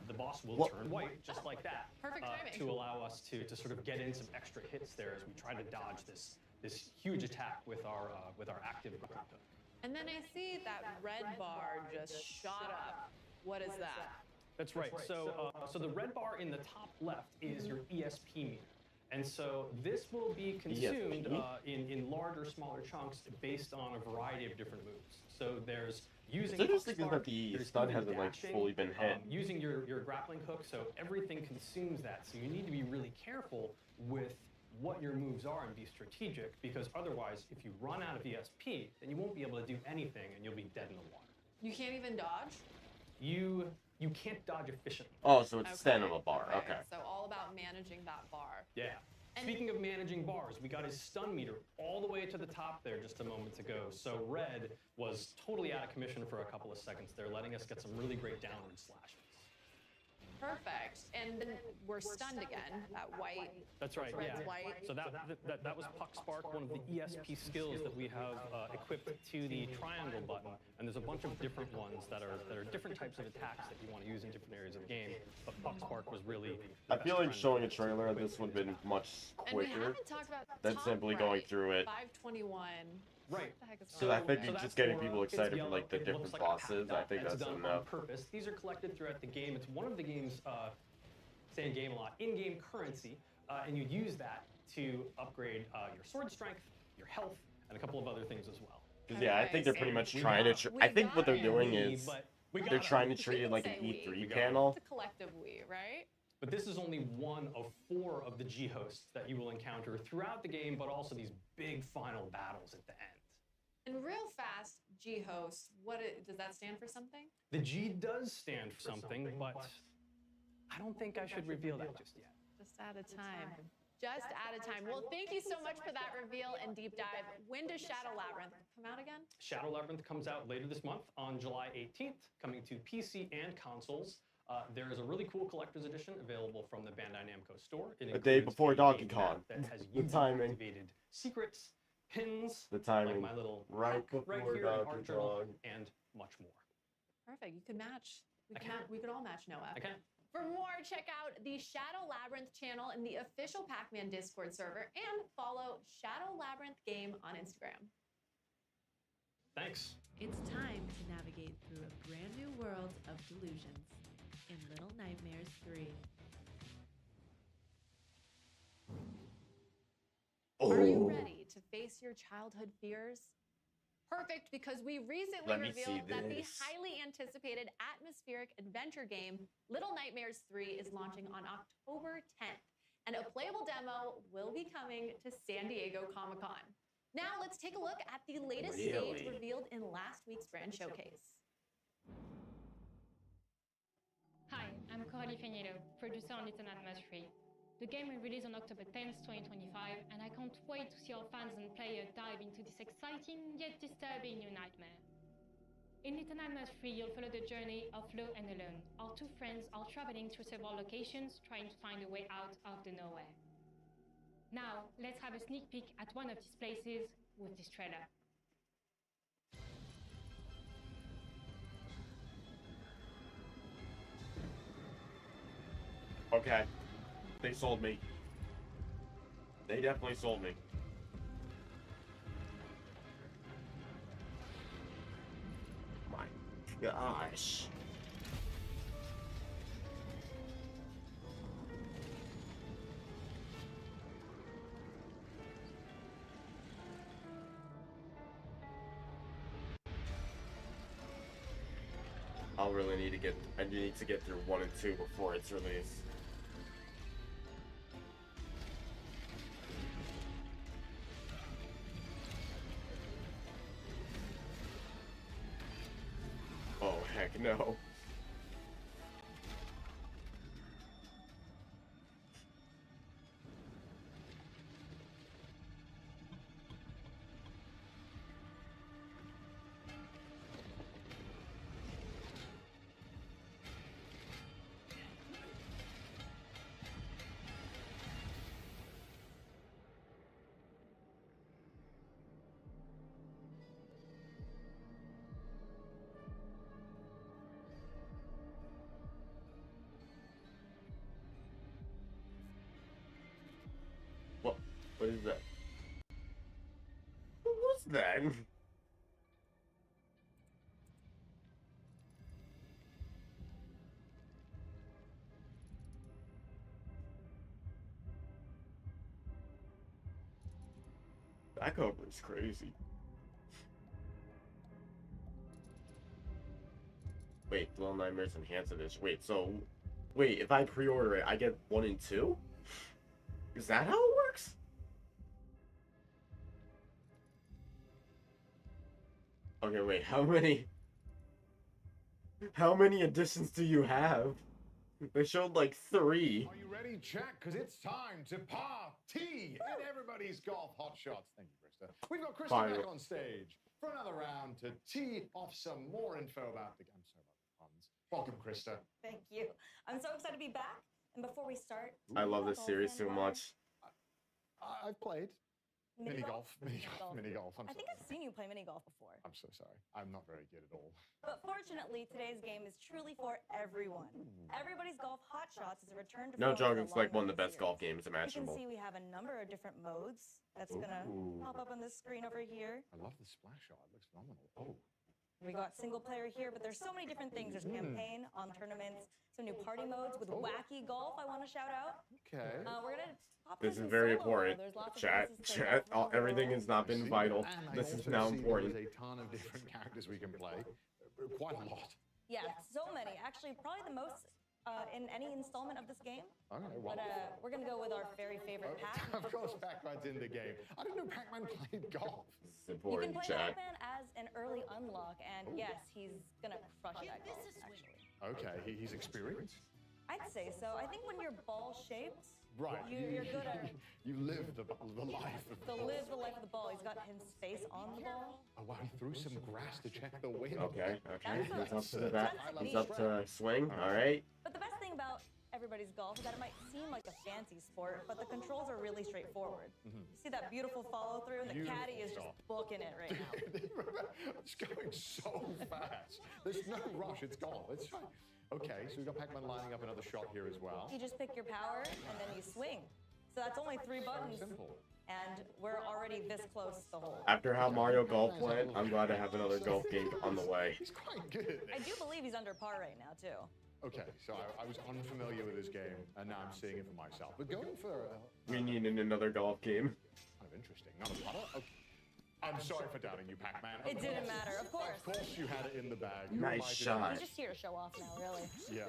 the boss will turn white, just like that. Perfect timing. To allow us to sort of get in some extra hits there as we try to dodge this huge attack with our active grappling hook. And then I see that red bar just shot up. What is that? That's right. So the red bar in the top left is your ESP meter. And so this will be consumed in larger, smaller chunks based on a variety of different moves. So there's using It's interesting that the stun hasn't like fully been hit. Using your grappling hook, so everything consumes that. So you need to be really careful with what your moves are and be strategic, because otherwise, if you run out of ESP, then you won't be able to do anything and you'll be dead in the water. You can't even dodge? You can't dodge efficiently. Oh, so it's stand on a bar. Okay. So all about managing that bar. Yeah. Speaking of managing bars, we got his stun meter all the way to the top there just a moment ago. So red was totally out of commission for a couple of seconds there, letting us get some really great downward slashes. Perfect. And then we're stunned again, that white. That's right, red's yeah. white. So that was Puck Spark, one of the ESP skills that we have equipped to the triangle button. And there's a bunch of different ones that are different types of attacks that you want to use in different areas of the game. But Puck Spark was really I feel like showing a trailer of this would have been much quicker than simply going through it. 521. Right. So I think you're just getting people excited for like the different bosses. I think that's done enough. on purpose. These are collected throughout the game. It's one of the game's, say in game a lot, in-game currency, and you use that to upgrade your sword strength, your health, and a couple of other things as well. Yeah, I think they're pretty much trying to. I think what they're doing is they're trying to treat it like an E3 panel. It's a collective we, right? But this is only one of 4 of the G hosts that you will encounter throughout the game, but also these big final battles at the end. And real fast, G-host, does that stand for something? The G does stand for something, but I don't think I should reveal that just yet. Just out of time. Just out of time. Well, thank you so much for that reveal and deep dive. When does Shadow Labyrinth come out again? Shadow Labyrinth comes out later this month on July 18th, coming to PC and consoles. There is a really cool collector's edition available from the Bandai Namco store. A day before Donkey Kong. That has The timing. activated secrets, pins, The timing. like my little Right hack right before here, an Donkey art journal, Kong. and much more. Perfect. You could match. I can. We could all match Noah. I can. For more, check out the Shadow Labyrinth channel in the official Pac-Man Discord server and follow Shadow Labyrinth Game on Instagram. Thanks. It's time to navigate through a brand new world of delusions in Little Nightmares 3. Are you ready to face your childhood fears? Perfect, because we recently Let me revealed see that the this. highly anticipated atmospheric adventure game Little Nightmares 3 is launching on October 10th, and a playable demo will be coming to San Diego Comic-Con. Now let's take a look at the latest stage revealed in last week's brand showcase. Hi, I'm Coralie Feniello, producer on Little Nightmares 3. The game will release on October 10th, 2025, and I can't wait to see our fans and players dive into this exciting yet disturbing new nightmare. In Little Nightmares 3, you'll follow the journey of Flo and Alone. Our 2 friends are traveling through several locations, trying to find a way out of the nowhere. Now, let's have a sneak peek at one of these places with this trailer. Okay. They sold me. They definitely sold me. My Gosh. I need to get through 1 and 2 before it's released. Oh, heck no. What is that? What was that? That cover is crazy. Wait, Little Nightmares Enhanced Edition. Wait, if I pre-order it, I get 1 and 2? Is that how it works? Okay, wait, how many editions do you have? They showed like 3. Are you ready, chat? Because it's time to party in everybody's golf hot shots. Thank you, Krista. We've got Krista back on stage for another round to tee off some more info about the game. I'm sorry about the puns. Welcome, Krista. Thank you. I'm so excited to be back. And before we start, I love this series so much. I've played mini golf. I think I've seen you play mini golf before. I'm so sorry. I'm not very good at all. But fortunately, today's game is truly for everyone. Everybody's Golf Hot Shots is a return to No form joke, it's like one of the best golf games You can imaginable. see we have a number of different modes. That's gonna pop up on this screen over here. I love the splash shot. It looks phenomenal. Oh. We got single player here, but there's so many different things. There's campaign, on tournaments, some new party modes with wacky golf. I want to shout out. Okay. We're gonna pop This in is some very solo. important. There's lots of Chat, places to play golf around the everything world. has not been vital. And I This is also now see important. There's a ton of different characters we can play. Quite a lot. Yeah, so many. Actually, probably the most in any installment of this game. Okay, well. But we're gonna go with our very favorite Pac-Man. Of course, Pac-Man's in the game. I didn't know Pac-Man played golf. This is You can important, play chat. Pac-Man as an early unlock, and yes, he's gonna crush that golf, actually. Okay, he's experienced. I'd say so. I think when you're ball-shaped, Right. you're good at You live the life of the live the life of the ball. He's got his face on the ball. Oh wow, he threw some grass to check the wind. Okay. That's He's a- up to the bat. that's He's neat. up to swing. All right. But the best thing about everybody's golf is that it might seem like a fancy sport, but the controls are really straightforward. You see that beautiful follow-through, and the Beautiful caddy is just booking it right now. It's going so fast. There's no rush. It's golf. It's fine. Okay, so we've got Pac-Man lining up another shot here as well. You just pick your power, and then you swing. So that's only 3 buttons, Simple. and we're already this close to the hole. After how Mario Golf went, I'm glad to have another golf game on the way. He's quite good at I this. do believe he's under par right now, too. Okay, so I was unfamiliar with this game, and now I'm seeing it for myself. But going for We need another golf game. kind of interesting. Not a putter. Okay. I'm sorry for doubting you, Pac-Man. It didn't matter, of course. Of course you had it in the bag. You Nice invited shot. He's just here to show off now, really. Yeah.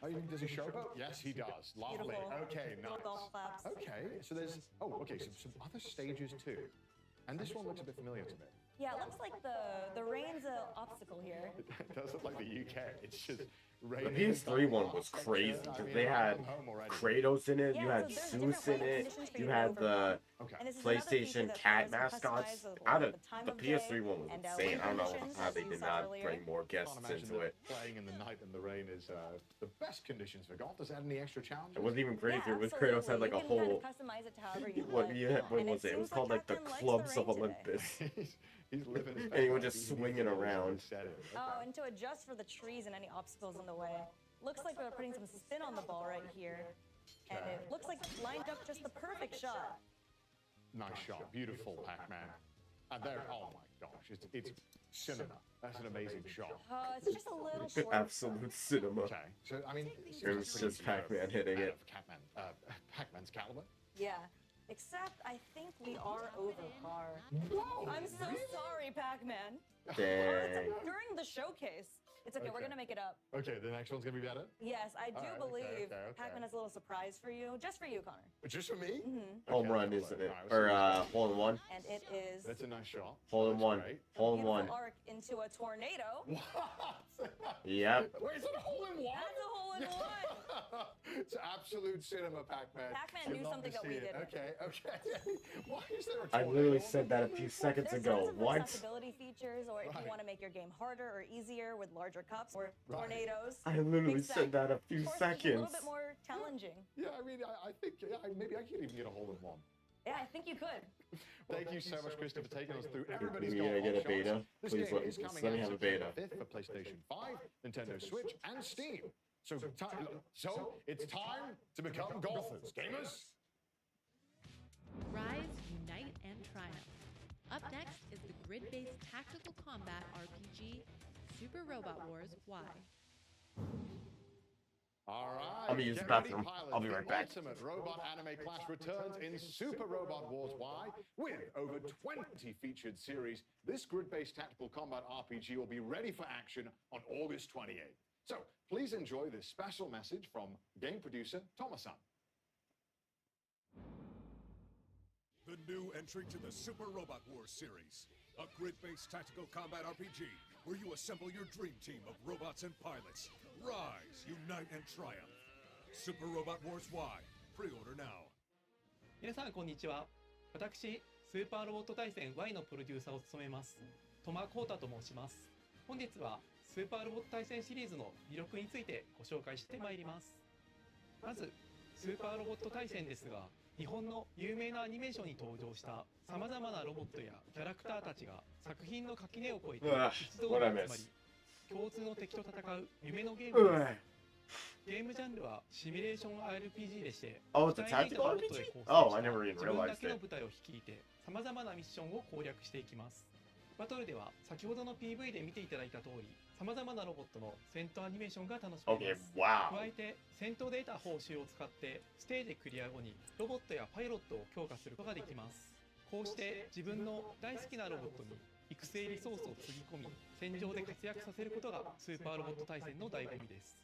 Oh, does he showboat? Yes, he does. Lovely. Beautiful. Okay, Little nice. golf claps. Okay, so there's some other stages too, and this one looks a bit familiar to me. Yeah, it looks like the rain's an obstacle here. It does look like the UK. It's just The raining. PS3 one was crazy because they had Kratos in it, you Yeah, had so there's Zeus different in weather it, conditions for you you to had overcome. the And this is another feature PlayStation that cat players can mascots. customize Out of the time the of PS3 day one was and, insane. wind I don't know conditions, how as they you did said not earlier. bring more Can't guests imagine into that it. playing in the night and the rain is the best conditions for golf. Does it add any extra challenges? It wasn't even crazy. Yeah, It was Kratos had like a absolutely. You whole. can kind of customize it to however you What like. what And was it? It was seems called like the Captain likes Clubs the of rain today. Olympus. He's living his And he would best just life. swing it around. Oh, and to adjust for the trees and any obstacles in the way. Looks like we're putting some spin on the ball right here. And it looks like lined up just the perfect shot. Nice shot. Beautiful, Pac-Man. And there, oh my gosh, it's cinema. That's an amazing shot. It's just a little short. Absolute cinema. Okay, so I mean, It's just Pac-Man hitting it. Pac-Man's caliber. Yeah. Except I think we are over par. I'm so sorry, Pac-Man. Dang. During the showcase. It's okay, we're gonna make it up. Okay, the next one's gonna be better? Yes, I do believe okay. Pac-Man has a little surprise for you. Just for you, Connor. Just for me? Mm-hmm. Home run, isn't it? Or hole in one. And it is That's a nice shot. Hole in one. Hole in one. arc into a tornado. Yep. Wait, is it a hole in one? That's a hole in one. It's absolute cinema, Pac-Man. Pac-Man knew something that we didn't. Okay. Why is there a tornado? I literally said that a few seconds ago. What? Accessibility features, or if you want to make your game harder or easier with larger cups or tornadoes. I literally said that a few A seconds. little bit more challenging. Yeah, I mean, I think maybe I could even get a hole in one. Yeah, I think you could. Thank you so much, Christopher, for taking us through everybody's Maybe I goal get a beta. This Please game is coming let me out have a beta. September 5th for PlayStation 5, Nintendo Switch, and Steam. So it's time to become golfers, gamers. Rise, unite, and triumph. Up next is the grid-based tactical combat RPG, Super Robot Wars Y. All right. I'm gonna use the get ready, bathroom. pilots. I'll be right back. The ultimate robot anime clash returns in Super Robot Wars Y. With over 20 featured series, this grid-based tactical combat RPG will be ready for action on August 28th. So please enjoy this special message from game producer Thomason. The new entry to the Super Robot Wars series, a grid-based tactical combat RPG where you assemble your dream team of robots and pilots. Rise, unite, and triumph. Super Robot Wars Y. Pre-order now. 皆さんこんにちは。私、スーパーロボット対戦 Y のプロデューサーを務めます。戸間光太と申します。本日はスーパーロボット対戦シリーズの魅力についてご紹介してまいります。まず、スーパーロボット対戦ですが、日本の有名なアニメーションに登場した様々なロボットやキャラクターたちが作品の垣根を越えて一堂に集まり、共通の敵と戦う夢のゲームです。ゲームジャンルはシミュレーション RPG でして、Oh, it's a tactical RPG? Oh, I never even 自分だ realized けの it. 部隊を率いて様々なミッションを攻略していきます。バトルでは先ほどの PV で見ていただいた通り、様々なロボットの戦闘アニメーションが楽しめます。Okay, wow. 加えて戦闘で得た報酬を使ってステージクリア後にロボットやパイロットを強化することができます。こうして自分の大好きなロボットに育成リソースをつぎ込み、戦場で活躍させることがスーパーロボット対戦の醍醐味です。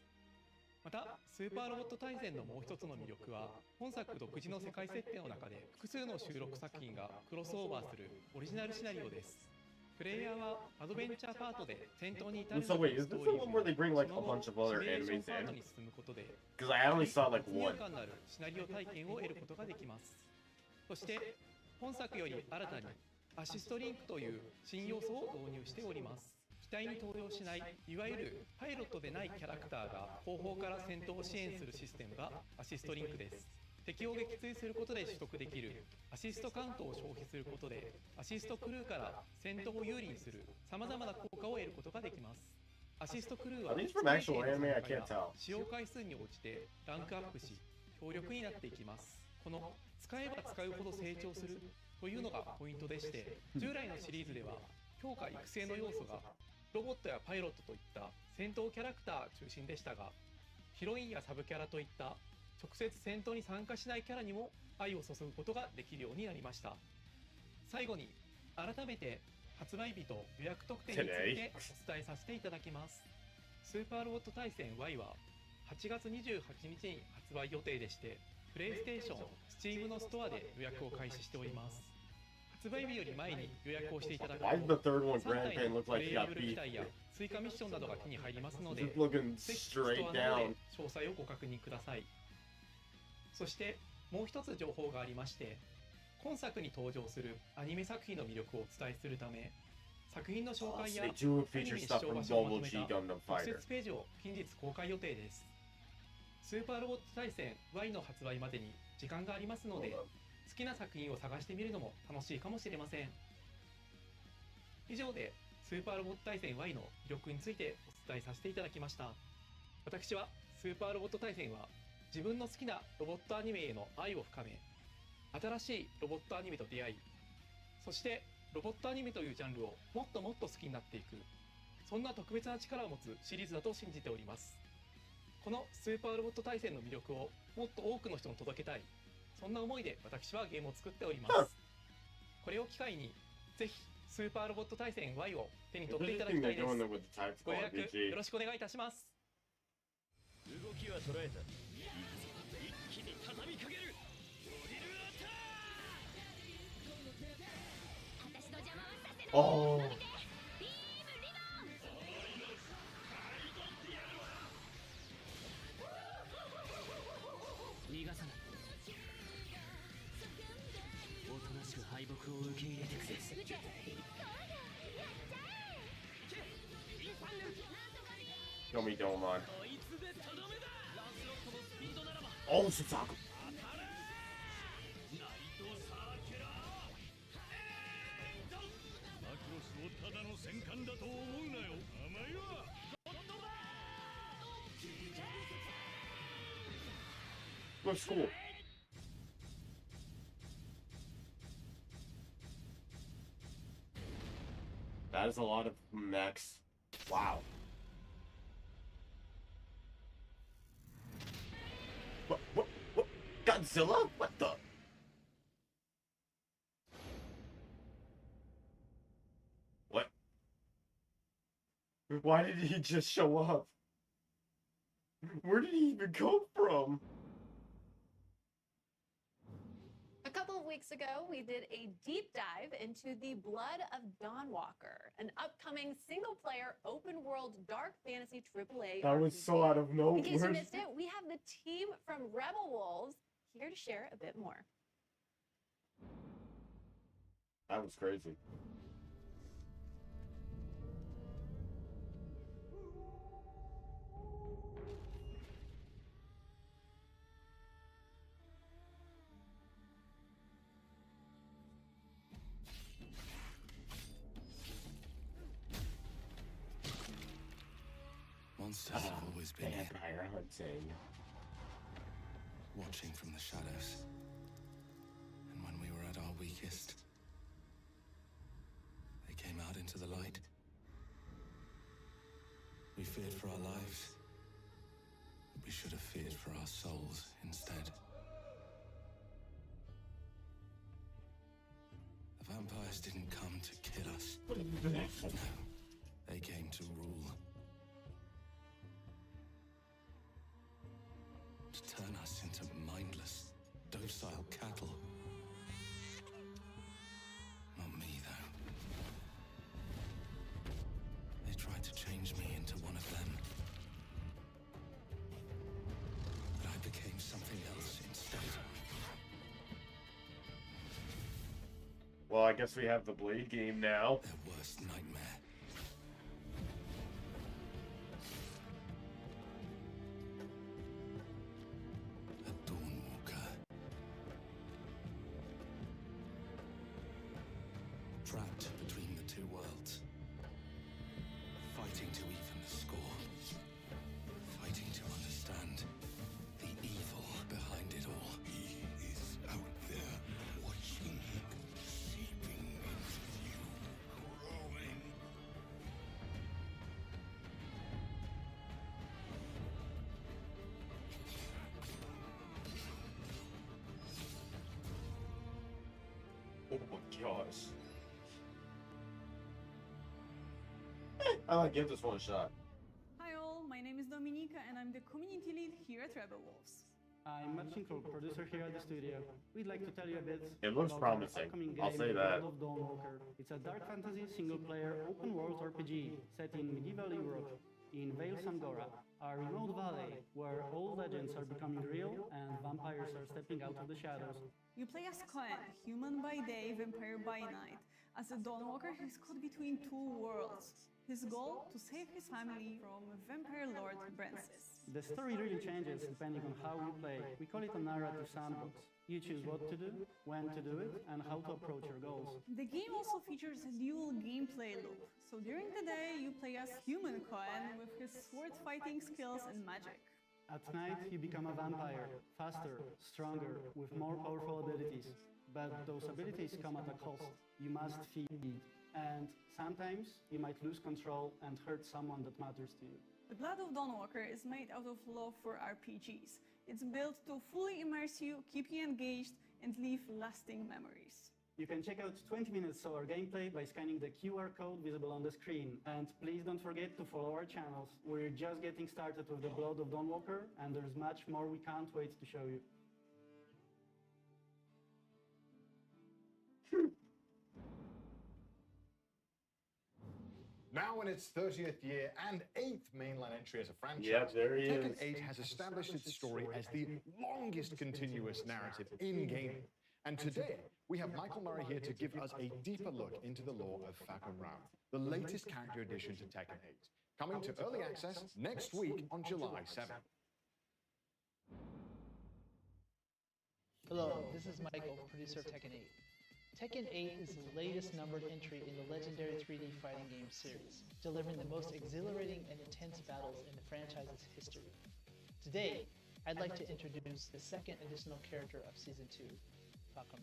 また、スーパーロボット対戦のもう一つの魅力は、本作独自の世界設定の中で複数の収録作品がクロスオーバーするオリジナルシナリオです。プレイヤーはアドベンチャーパートで戦闘に至る So wait, is this the one where they bring like a bunch of other enemies in? Because I only saw like one. 感のあるシナリオ体験を得ることができます。そして本作より新たにアシストリンクという新要素を導入しております。機体に登場しないいわゆるパイロットでないキャラクターが後方から戦闘を支援するシステムがアシストリンクです。敵を撃墜することで取得できるアシストカウントを消費することでアシストクルーから戦闘を有利にする様々な効果を得ることができます。アシストクルーは Are these from actual anime? I can't tell. 使用回数に応じてランクアップし強力になっていきます。この使えば使うほど成長するというのがポイントでして、従来のシリーズでは強化育成の要素がロボットやパイロットといった戦闘キャラクター中心でしたが、ヒロインやサブキャラといった直接戦闘に参加しないキャラにも愛を注ぐことができるようになりました。最後に改めて発売日と予約特典についてお伝えさせていただきます。スーパーロボット対戦 Y は8月28日に発売予定でして、プレイステーション、Steam のストアで予約を開始しております。発売日より前に予約をしていただくと、3体のプレイヤブル機体や追加ミッションなどが手に入りますので、ぜひストアなどで詳細をご確認ください。そしてもう一つ情報がありまして、今作に登場するアニメ作品の魅力をお伝えするため、作品の紹介やアニメ視聴場所をまとめた特設ページを近日公開予定です。スーパーロボット対戦 Y の発売までに時間がありますので、好きな作品を探してみるのも楽しいかもしれません。以上でスーパーロボット対戦 Y の魅力についてお伝えさせていただきました。私はスーパーロボット対戦は自分の好きなロボットアニメへの愛を深め、新しいロボットアニメと出会い、そしてロボットアニメというジャンルをもっともっと好きになっていく、そんな特別な力を持つシリーズだと信じております。このスーパーロボット対戦の魅力をもっと多くの人に届けたい、そんな思いで私はゲームを作っております。これを機会にぜひスーパーロボット対戦 Y を手に取っていただきたいです。ご予約よろしくお願いいたします。動きは捉えた。一気に畳みかける。ドリルアタック。私の邪魔はさせない。Oh. 逃がさない。おとなしく敗北を受け入れてくれ。Kill me, Domon. Oh, Shizaku. Looks cool. That is a lot of mechs. Wow. What? Godzilla? What the? What? Why did he just show up? Where did he even come from? A couple of weeks ago, we did a deep dive into The Blood of Dawnwalker, an upcoming single-player open-world dark fantasy AAA. That was so out of nowhere. In case you missed it, we have the team from Rebel Wolves here to share a bit more. That was crazy. Monsters have always been here, vampire hunting, watching from the shadows. And when we were at our weakest, they came out into the light. We feared for our lives, but we should have feared for our souls instead. The vampires didn't come to kill us. No, they came to rule. To turn us into mindless, docile cattle. Not me, though. They tried to change me into one of them. But I became something else instead. Well, I guess we have the Blade game now. Their worst nightmare. Trapped between the two worlds, fighting to even the score, fighting to understand the evil behind it all. He is out there watching, seeping into you, growing. Oh my gosh. I might give this one a shot. Hi all, my name is Dominika and I'm the community lead here at Rebel Wolves. I'm Machinko, producer here at the studio. We'd like to tell you a bit It looks about promising. our upcoming game, I'll say that. Blood of Dawnwalker. It's a dark fantasy single-player open-world RPG set in medieval Europe, in Vale Sangora, a remote valley where old legends are becoming real and vampires are stepping out of the shadows. You play as Cohen, human by day, vampire by night. As a Dawnwalker, he's caught between two worlds. His goal? To save his family from Vampire Lord Brancis. The story really changes depending on how you play. We call it a narrative sandbox. You choose what to do, when to do it, and how to approach your goals. The game also features a dual gameplay loop. So during the day, you play as human Cohen with his sword fighting skills and magic. At night, you become a vampire, faster, stronger, with more powerful abilities. but those abilities come at a cost. You must feed, and sometimes you might lose control and hurt someone that matters to you. The Blood of Dawnwalker is made out of love for RPGs. It's built to fully immerse you, keep you engaged, and leave lasting memories. You can check out 20 minutes of our gameplay by scanning the QR code visible on the screen. And please don't forget to follow our channels. We're just getting started with the Blood of Dawnwalker, and there's much more we can't wait to show you. Now in its 30th year and 8th mainline entry as a franchise, Yep, there he Tekken is. 8 has established its story as the longest continuous narrative in gaming. And today, we have Michael Murray here to give us a deeper look into the lore of Falcon Ram, the latest character addition to Tekken 8, coming to early access next week on July 7th. Hello, this is Michael, producer of Tekken 8. Tekken 8 is the latest numbered entry in the legendary 3D fighting game series, delivering the most exhilarating and intense battles in the franchise's history. Today, I'd like to introduce the second additional character of Season 2, Falcon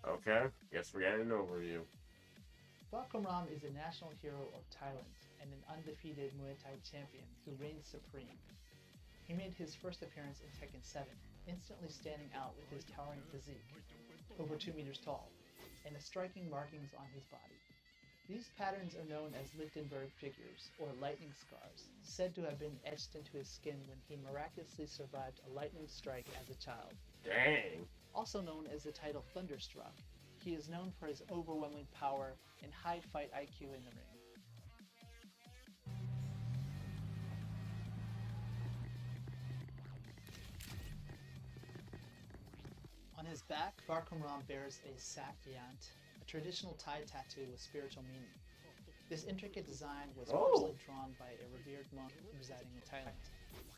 Ram. Okay, guess we're getting an overview. Falcon Ram is a national hero of Thailand and an undefeated Muay Thai champion who reigns supreme. He made his first appearance in Tekken 7, instantly standing out with his towering physique, over 2 meters tall, and the striking markings on his body. These patterns are known as Lichtenberg figures, or lightning scars, said to have been etched into his skin when he miraculously survived a lightning strike as a child. Dang. Also known as the title Thunderstruck, he is known for his overwhelming power and high fight IQ in the ring. On his back, Falcon Ram bears a sak yant, a traditional Thai tattoo with spiritual meaning. This intricate design was personally drawn by a revered monk residing in Thailand.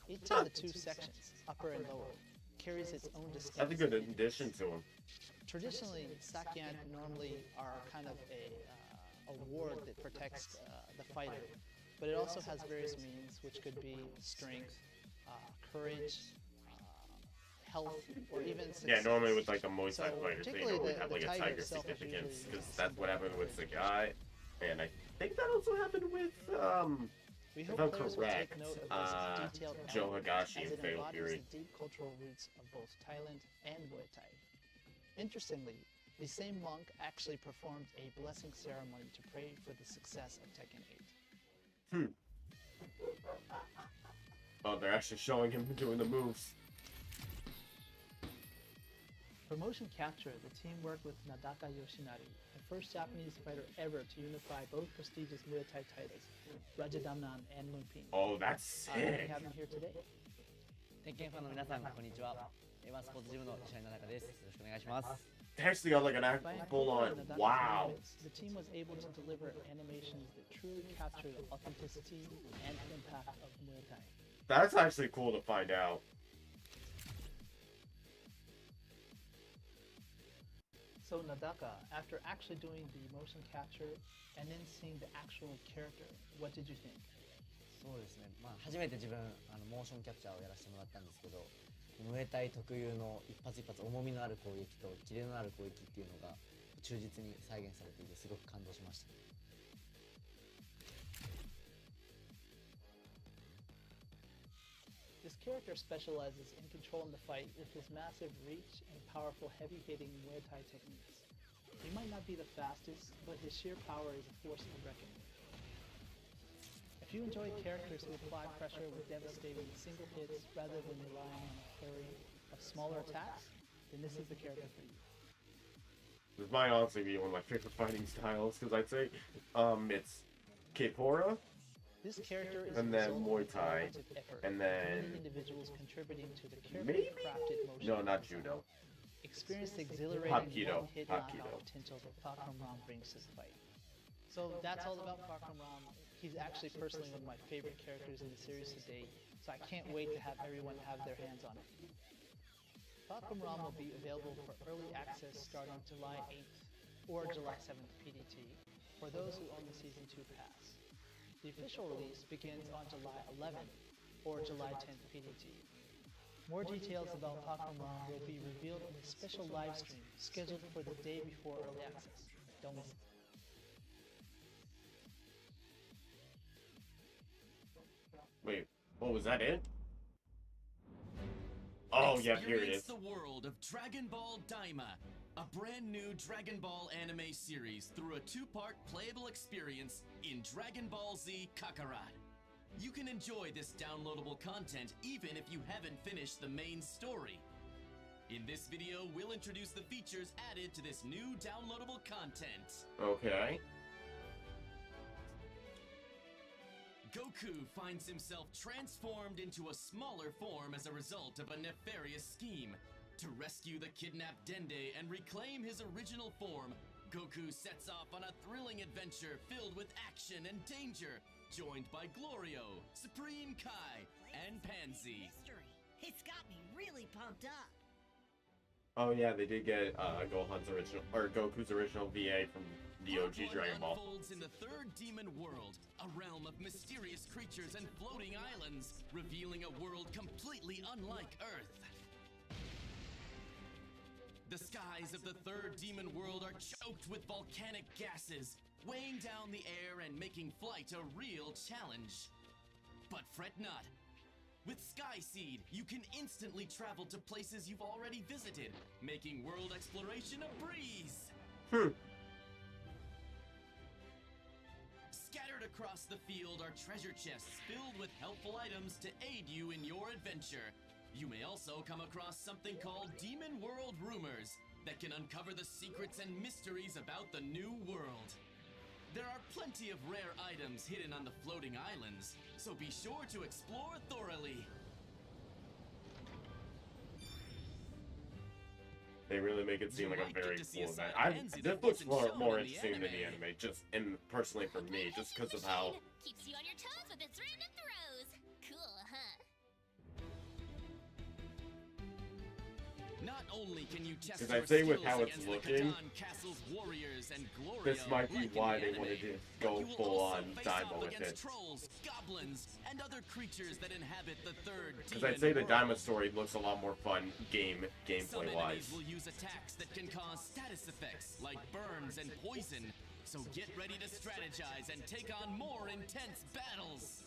Each of the 2 sections, upper and lower, carries its own distinct. That's a good addition to him. Traditionally, sak yant normally are kind of a ward that protects the fighter, but it also has various meanings, which could be strength, courage, health, or even success. Yeah, normally with like the Muay Thai fighters, they particularly normally the- have the like a tiger tiger itself is significance, usually because that's what happened with the guy, and I think that also happened with We if hope I'm players will correct, take note of this detailed Joe element, Higashi as in it Fatal embodies Fury. the deep cultural roots of both Thailand and Muay Thai. Interestingly, the same monk actually performed a blessing ceremony to pray for the success of Tekken 8. Oh, they're actually showing him doing the moves. For motion capture, the team worked with Nadaka Yoshinari, the first Japanese fighter ever to unify both prestigious Muay Thai titles, Rajadamnan and Lumping. Oh, that's We sick. have him here today. 鉄拳ファンの皆さん、こんにちは。ワンスポーツジムの石原奈々です。よろしくお願いします。They actually got like an By full on. incorporating Nadaka's Wow. movements, the team was able to deliver animations that truly capture the authenticity and impact of Muay Thai. That's actually cool to find out. So Nadaka, after actually doing the motion capture and then seeing the actual character, what did you think? そうですね。まあ初めて自分モーションキャプチャーをやらせてもらったんですけど、ムエタイ特有の一発一発重みのある攻撃とキレのある攻撃っていうのが忠実に再現されていてすごく感動しました。This character specializes in controlling the fight with his massive reach and powerful heavy-hitting Muay Thai techniques. He might not be the fastest, but his sheer power is a force to reckon with. If you enjoy characters who apply pressure with devastating single hits rather than relying on a flurry of smaller attacks, then this is the character for you. This might honestly be one of my favorite fighting styles, because I'd say it's Kipora, This character is and a then result Muay of Thai, collaborative effort and of then many individuals contributing to the maybe carefully crafted motion. no, not judo. Experience the exhilarating Hapkido. one-hit knockout potential that Falcon Ram brings to the fight. So that's all about Falcon Ram. He's actually personally one of my favorite characters in the series to date, so I can't wait to have everyone have their hands on it. Falcon Ram will be available for early access starting July 8th or July 7th PDT for those who own the Season 2 pass. The official release begins on July 11th or July 10th PDT. More details about Pokemon Rom will be revealed in a special live stream scheduled for the day before early access. Don't miss it. Wait, what was that it? Oh yeah, here it is. Experience the world of Dragon Ball Daima, a brand new Dragon Ball anime series through a two-part playable experience in Dragon Ball Z Kakarot. You can enjoy this downloadable content even if you haven't finished the main story. In this video, we'll introduce the features added to this new downloadable content. Okay. Goku finds himself transformed into a smaller form as a result of a nefarious scheme. To rescue the kidnapped Dende and reclaim his original form, Goku sets off on a thrilling adventure filled with action and danger, joined by Glorio, Supreme Kai, and Pansy. It's got me really pumped up. Oh yeah, they did get Gohan's original or Goku's original VA from the OG Dragon Ball. Unfolds in the third demon world, a realm of mysterious creatures and floating islands, revealing a world completely unlike Earth. The skies of the third demon world are choked with volcanic gases, weighing down the air and making flight a real challenge. But fret not. With Sky Seed, you can instantly travel to places you've already visited, making world exploration a breeze. Scattered across the field are treasure chests filled with helpful items to aid you in your adventure. You may also come across something called Demon World Rumors that can uncover the secrets and mysteries about the new world. There are plenty of rare items hidden on the floating islands, so be sure to explore thoroughly. They really make it seem like a very cool event. This looks more interesting than the anime, just personally for me, just because of how. Keeps you on your toes with its random throws. Cool, huh? Not only can you test Because your I'd say with skills how it's against looking, the Katan Castle's warriors and Glorio, this might be like in why the they wanted anime, to go but you will full also on face Daima off with against it. trolls, goblins, and other creatures that inhabit the third Because I'd say the Daima story looks a lot more fun gameplay Some wise. enemies will use attacks that can cause status effects like burns and poison, so get ready to strategize and take on more intense battles.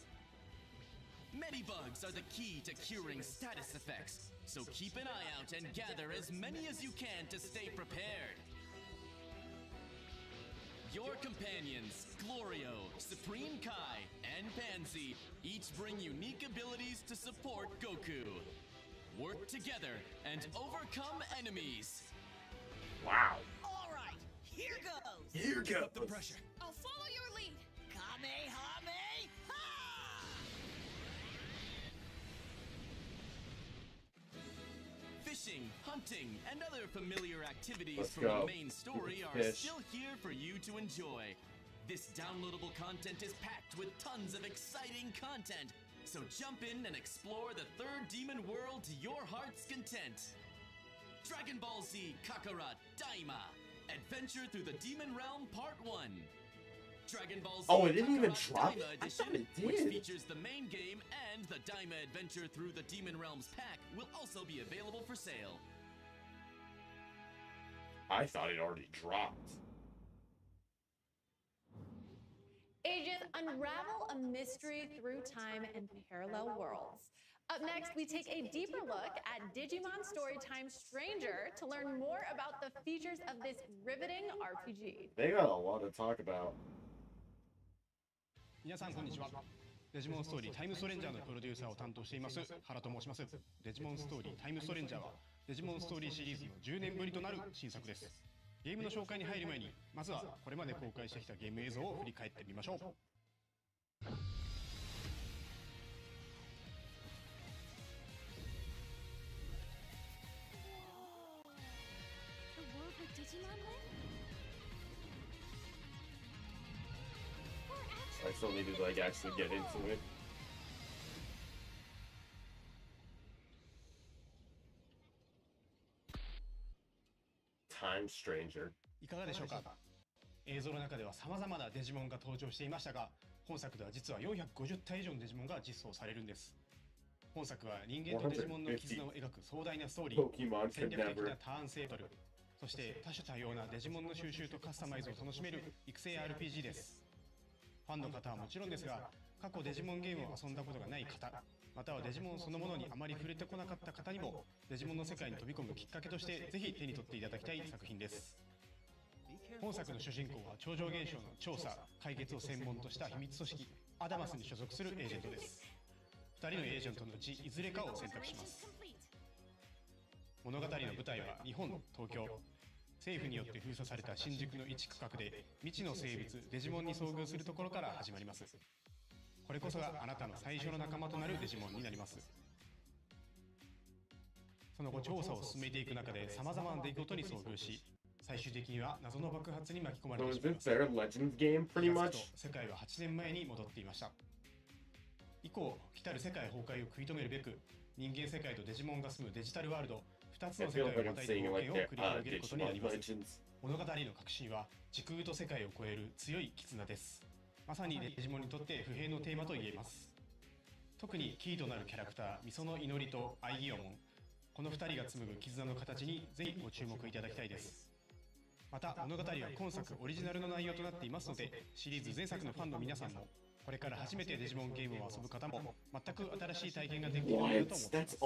Medibugs are the key to curing status effects, so keep an eye out and gather as many as you can to stay prepared. Your companions, Glorio, Supreme Kai, and Pansy, each bring unique abilities to support Goku. Work together and overcome enemies. Wow. All right, here goes. Here goes. Up the pressure. I'll follow your lead. Kamehameha! Fishing, hunting, and other familiar activities Let's from go. the main story are Fish. still here for you to enjoy. This downloadable content is packed with tons of exciting content, so jump in and explore the third demon world to your heart's content. Dragon Ball Z Kakarot Daima, Adventure Through the Demon Realm Part 1. Dragon Ball Z Oh, it didn't even Kakarot drop? Daima I thought Edition, it which did. features the main game and the Daima Adventure Through the Demon Realms pack, will also be available for sale. I thought it already dropped. Ages unravel a mystery through time and parallel worlds. Up next, we take a deeper look at Digimon Storytime Stranger to learn more about the features of this riveting RPG. They got a lot to talk about. 皆さんこんにちは。デジモンストーリータイムストレンジャーのプロデューサーを担当しています原と申します。デジモンストーリータイムストレンジャーはデジモンストーリーシリーズの10年ぶりとなる新作です。ゲームの紹介に入る前にまずはこれまで公開してきたゲーム映像を振り返ってみましょう。 The world with Digimon live? I still need to like actually get into it. Time Stranger. いかがでしょうか。映像の中では様々なデジモンが登場していましたが、本作では実は450体以上のデジモンが実装されるんです。本作は人間とデジモンの絆を描く壮大なストーリー、戦略的なターン制バトル、そして多種多様なデジモンの収集とカスタマイズを楽しめる育成 RPG です。ファンの方はもちろんですが、過去デジモンゲームを遊んだことがない方、またはデジモンそのものにあまり触れてこなかった方にもデジモンの世界に飛び込むきっかけとしてぜひ手に取っていただきたい作品です。本作の主人公は超常現象の調査・解決を専門とした秘密組織アダマスに所属するエージェントです。2人のエージェントのうちいずれかを選択します。物語の舞台は日本、東京。政府によって封鎖された新宿の一区画で未知の生物デジモンに遭遇するところから始まります。これこそがあなたの最初の仲間となるデジモンになります。その後調査を進めていく中で様々な出来事に遭遇し、最終的には謎の爆発に巻き込まれてしまいます。世界は8年前に戻っていました。以降、来たる世界崩壊を食い止めるべく、人間世界とデジモンが住むデジタルワールド2つの世界をまたいで冒険を繰り広げることになります。物語の核心は時空と世界を超える強い絆です。まさにデジモンにとって不平のテーマと言えます。特にキーとなるキャラクターミソの祈りとアイギオモン、この2人が紡ぐ絆の形にぜひご注目いただきたいです。また物語は今作オリジナルの内容となっていますので、シリーズ前作のファンの皆さんもこれから初めてデジモンゲームを遊ぶ方も全く新しい体験ができるのだと思っています。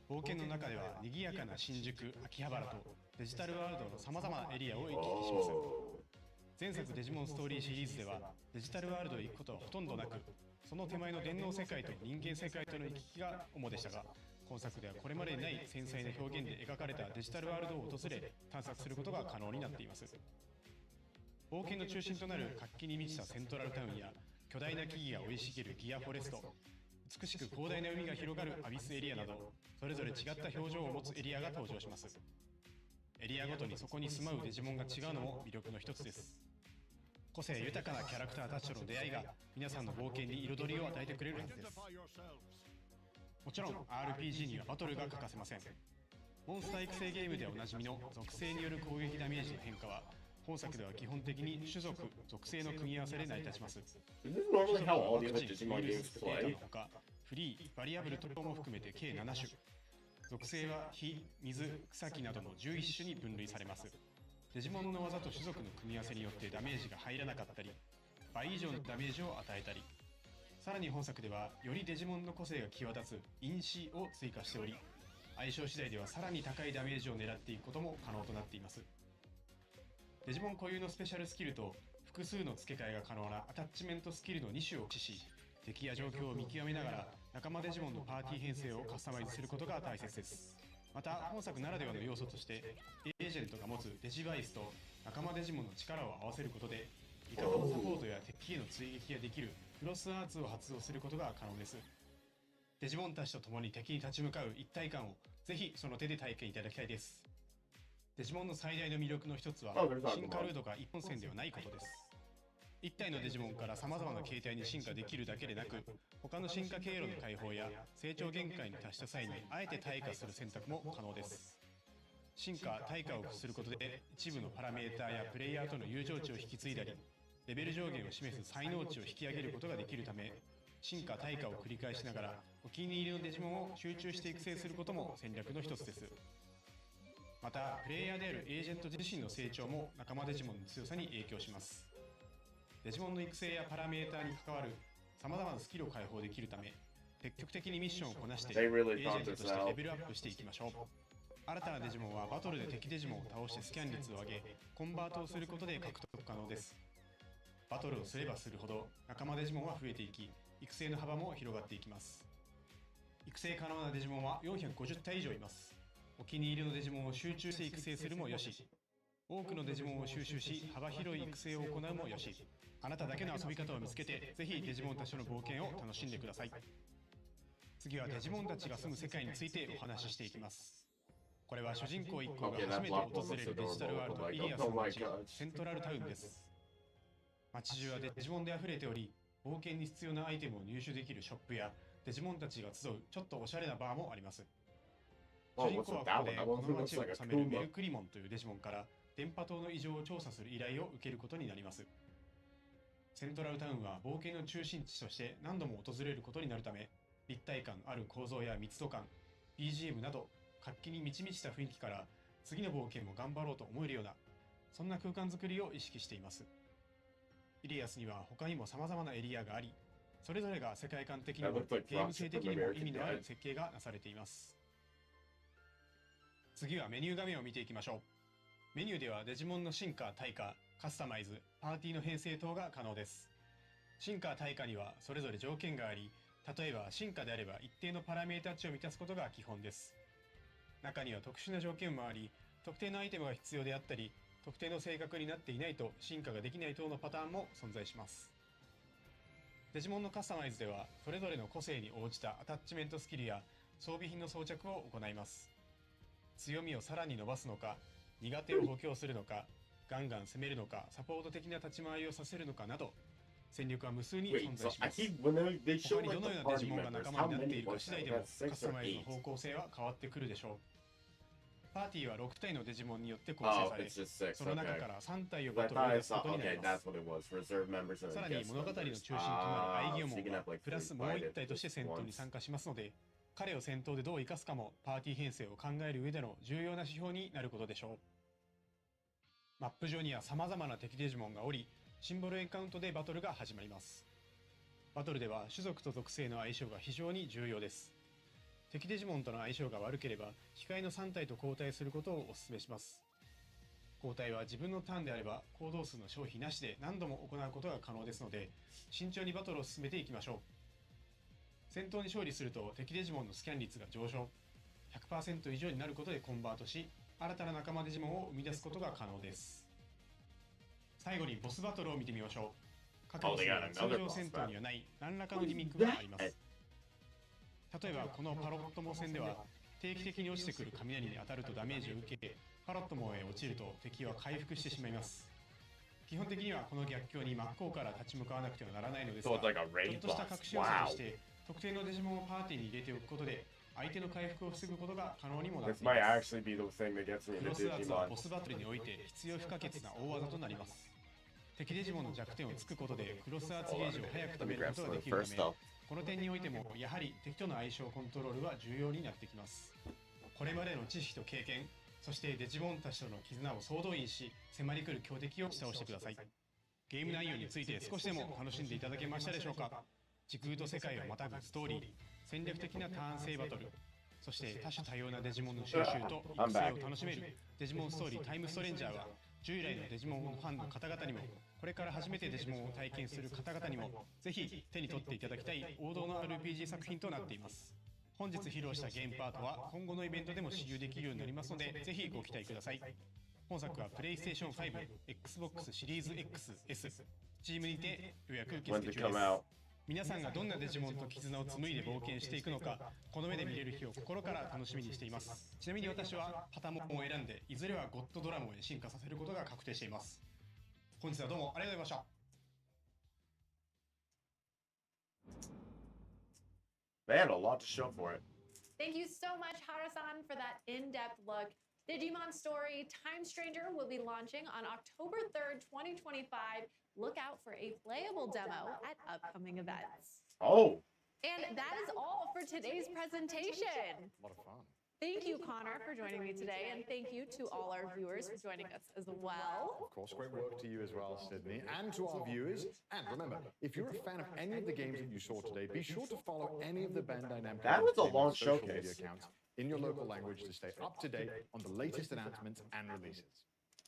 冒険の中では賑やかな新宿、秋葉原とデジタルワールドの様々なエリアを行き来します。前作デジモンストーリーシリーズではデジタルワールドへ行くことはほとんどなく、その手前の電脳世界と人間世界との行き来が主でしたが、今作ではこれまでにない繊細な表現で描かれたデジタルワールドを訪れ探索することが可能になっています。冒険の中心となる活気に満ちたセントラルタウンや巨大な木々が生い茂るギアフォレスト、美しく広大な海が広がるアビスエリアなど、それぞれ違った表情を持つエリアが登場します。エリアごとにそこに住まうデジモンが違うのも魅力の一つです。個性豊かなキャラクターたちとの出会いが皆さんの冒険に彩りを与えてくれるはずです。もちろん RPG にはバトルが欠かせません。モンスター育成ゲームでおなじみの属性による攻撃ダメージの変化は本作では基本的に種族・属性の組み合わせで成り立ちます。種族はワクチン、ウイルス、データのほか、フリー、バリアブル等も含めて計7種。属性は火、水、草木などの11種に分類されます。デジモンの技と種族の組み合わせによってダメージが入らなかったり、倍以上のダメージを与えたり、さらに本作ではよりデジモンの個性が際立つ因子を追加しており、相性次第ではさらに高いダメージを狙っていくことも可能となっています。デジモン固有のスペシャルスキルと複数の付け替えが可能なアタッチメントスキルの2種を駆使し、敵や状況を見極めながら仲間デジモンのパーティー編成をカスタマイズすることが大切です。また本作ならではの要素としてエージェントが持つデジバイスと仲間デジモンの力を合わせることで味方のサポートや敵への追撃ができるクロスアーツを発動することが可能です。デジモンたちと共に敵に立ち向かう一体感をぜひその手で体験いただきたいです。デジモンの最大の魅力の一つは進化ルートが一本線ではないことです。一体のデジモンから様々な形態に進化できるだけでなく、他の進化経路の解放や成長限界に達した際にあえて退化する選択も可能です。進化・退化を付することで一部のパラメーターやプレイヤーとの友情値を引き継いだり、レベル上限を示す才能値を引き上げることができるため、進化・退化を繰り返しながらお気に入りのデジモンを集中して育成することも戦略の一つです。またプレイヤーであるエージェント自身の成長も仲間デジモンの強さに影響します。デジモンの育成やパラメーターに関わる様々なスキルを解放できるため、積極的にミッションをこなしてエージェントとしてレベルアップしていきましょう。新たなデジモンはバトルで敵デジモンを倒してスキャン率を上げコンバートをすることで獲得可能です。バトルをすればするほど仲間デジモンは増えていき、育成の幅も広がっていきます。育成可能なデジモンは450体以上います。お気に入りのデジモンを集中して育成するもよし、多くのデジモンを収集し幅広い育成を行うもよし、あなただけの遊び方を見つけてぜひデジモンたちとの冒険を楽しんでください。次はデジモンたちが住む世界についてお話ししていきます。これは主人公一行が初めて訪れるデジタルワールドイリアスの街、セントラルタウンです。街中はデジモンで溢れており、冒険に必要なアイテムを入手できるショップやデジモンたちが集うちょっとおしゃれなバーもあります。主人公はここでこの街を治めるメルクリモンというデジモンから電波塔の異常を調査する依頼を受けることになります。セントラルタウンは冒険の中心地として何度も訪れることになるため、立体感ある構造や密度感、BGM など活気に満ち満ちた雰囲気から次の冒険も頑張ろうと思えるような、そんな空間づくりを意識しています。イリアスには他にも様々なエリアがあり、それぞれが世界観的にもゲーム性的にも意味のある設計がなされています。次はメニュー画面を見ていきましょう。メニューではデジモンの進化・退化、カスタマイズ、パーティーの編成等が可能です。進化・退化にはそれぞれ条件があり、例えば進化であれば一定のパラメータ値を満たすことが基本です。中には特殊な条件もあり、特定のアイテムが必要であったり、特定の性格になっていないと進化ができない等のパターンも存在します。デジモンのカスタマイズではそれぞれの個性に応じたアタッチメントスキルや装備品の装着を行います。強みをさらに伸ばすのか、苦手を補強するのか、ガンガン攻めるのか、サポート的な立ち回りをさせるのかなど、戦略は無数に存在します。他にどのようなデジモンが仲間になっているか次第でもカスタマイズの方向性は変わってくるでしょう。パーティーは6体のデジモンによって構成され、その中から3体をバトルに出すことになります。さらに物語の中心となるアイギオモンはプラスもう1体として戦闘に参加しますので、彼を戦闘でどう生かすかもパーティー編成を考える上での重要な指標になることでしょう。マップ上には様々な敵デジモンがおり、シンボルエンカウントでバトルが始まります。バトルでは種族と属性の相性が非常に重要です。敵デジモンとの相性が悪ければ控えの3体と交代することをお勧めします。交代は自分のターンであれば行動数の消費なしで何度も行うことが可能ですので、慎重にバトルを進めていきましょう。戦闘に勝利すると敵デジモンのスキャン率が上昇、100% 以上になることでコンバートし、新たな仲間デジモンを生み出すことが可能です。最後にボスバトルを見てみましょう。各ボスには通常戦闘にはない何らかのギミックがあります。例えばこのパロットモ戦では定期的に落ちてくる雷に当たるとダメージを受け、パロットモへ落ちると敵は回復してしまいます。基本的にはこの逆境に真っ向から立ち向かわなくてはならないのですが、ちょっとした隠し要素として特定のデジモンをパーティーに入れておくことで相手の回復を防ぐことが可能にもなっています。クロスアーツはボスバトルにおいて必要不可欠な大技となります。敵デジモンの弱点を突くことでクロスアーツゲージを早く止めることができるため、この点においてもやはり敵との相性コントロールは重要になってきます。これまでの知識と経験、そしてデジモンたちとの絆を総動員し、迫り来る強敵を倒してください。ゲーム内容について少しでも楽しんでいただけましたでしょうか。時空と世界をまたぐストーリー、戦略的なターン制バトル、そして多種多様なデジモンの収集と育成を楽しめるデジモンストーリータイムストレンジャーは、従来のデジモンファンの方々にも、これから初めてデジモンを体験する方々にもぜひ手に取っていただきたい王道の RPG 作品となっています。本日披露したゲームパートは今後のイベントでも使用できるようになりますので、ぜひご期待ください。本作は PlayStation 5、Xbox シリーズ XS、Steam にて予約受付中です。皆さんがどんなデジモンと絆を紡いで冒険していくのか、この目で見れる日を心から楽しみにしています。ちなみに私はパタモンを選んで、いずれはゴッドドラモンへ進化させることが確定しています。本日はどうもありがとうございました。They had a lot to show for it. Thank you so much, Hara-san, for that in-depth look. Digimon Story Time Stranger will be launching on October 3rd, 2025. Look out for a playable demo at upcoming events. Oh. And that is all for today's presentation. A lot of fun. Thank you, Connor, for joining me today, and thank you to all our viewers for joining us as well. Of course, great work to you as well, Sydney, and to our viewers. And remember, if you're a fan of any of the games that you saw today, be sure to follow any of the Bandai Namco That was a long social showcase. media accounts in your local language to stay up to date on the latest announcements and releases.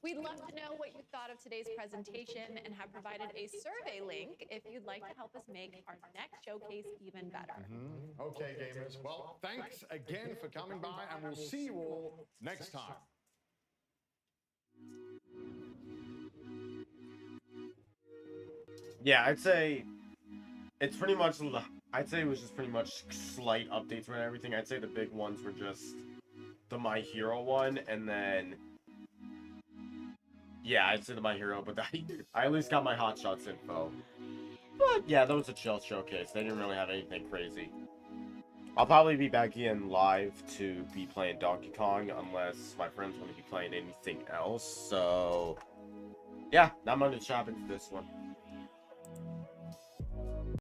We'd love to know what you thought of today's presentation and have provided a survey link if you'd like to help us make our next showcase even better. Okay, gamers. Well, thanks again for coming by, and we'll see you all next time. Yeah, I'd say it's pretty much. I'd say it was just pretty much slight updates for everything. I'd say the big ones were just the Myhero one, and then. Yeah, I'd say the Myhero, but I at least got my hotshots info. But yeah, that was a chill showcase. They didn't really have anything crazy. I'll probably be back in live to be playing Donkey Kong unless my friends want to be playing anything else. So yeah, not much to shopping for this one.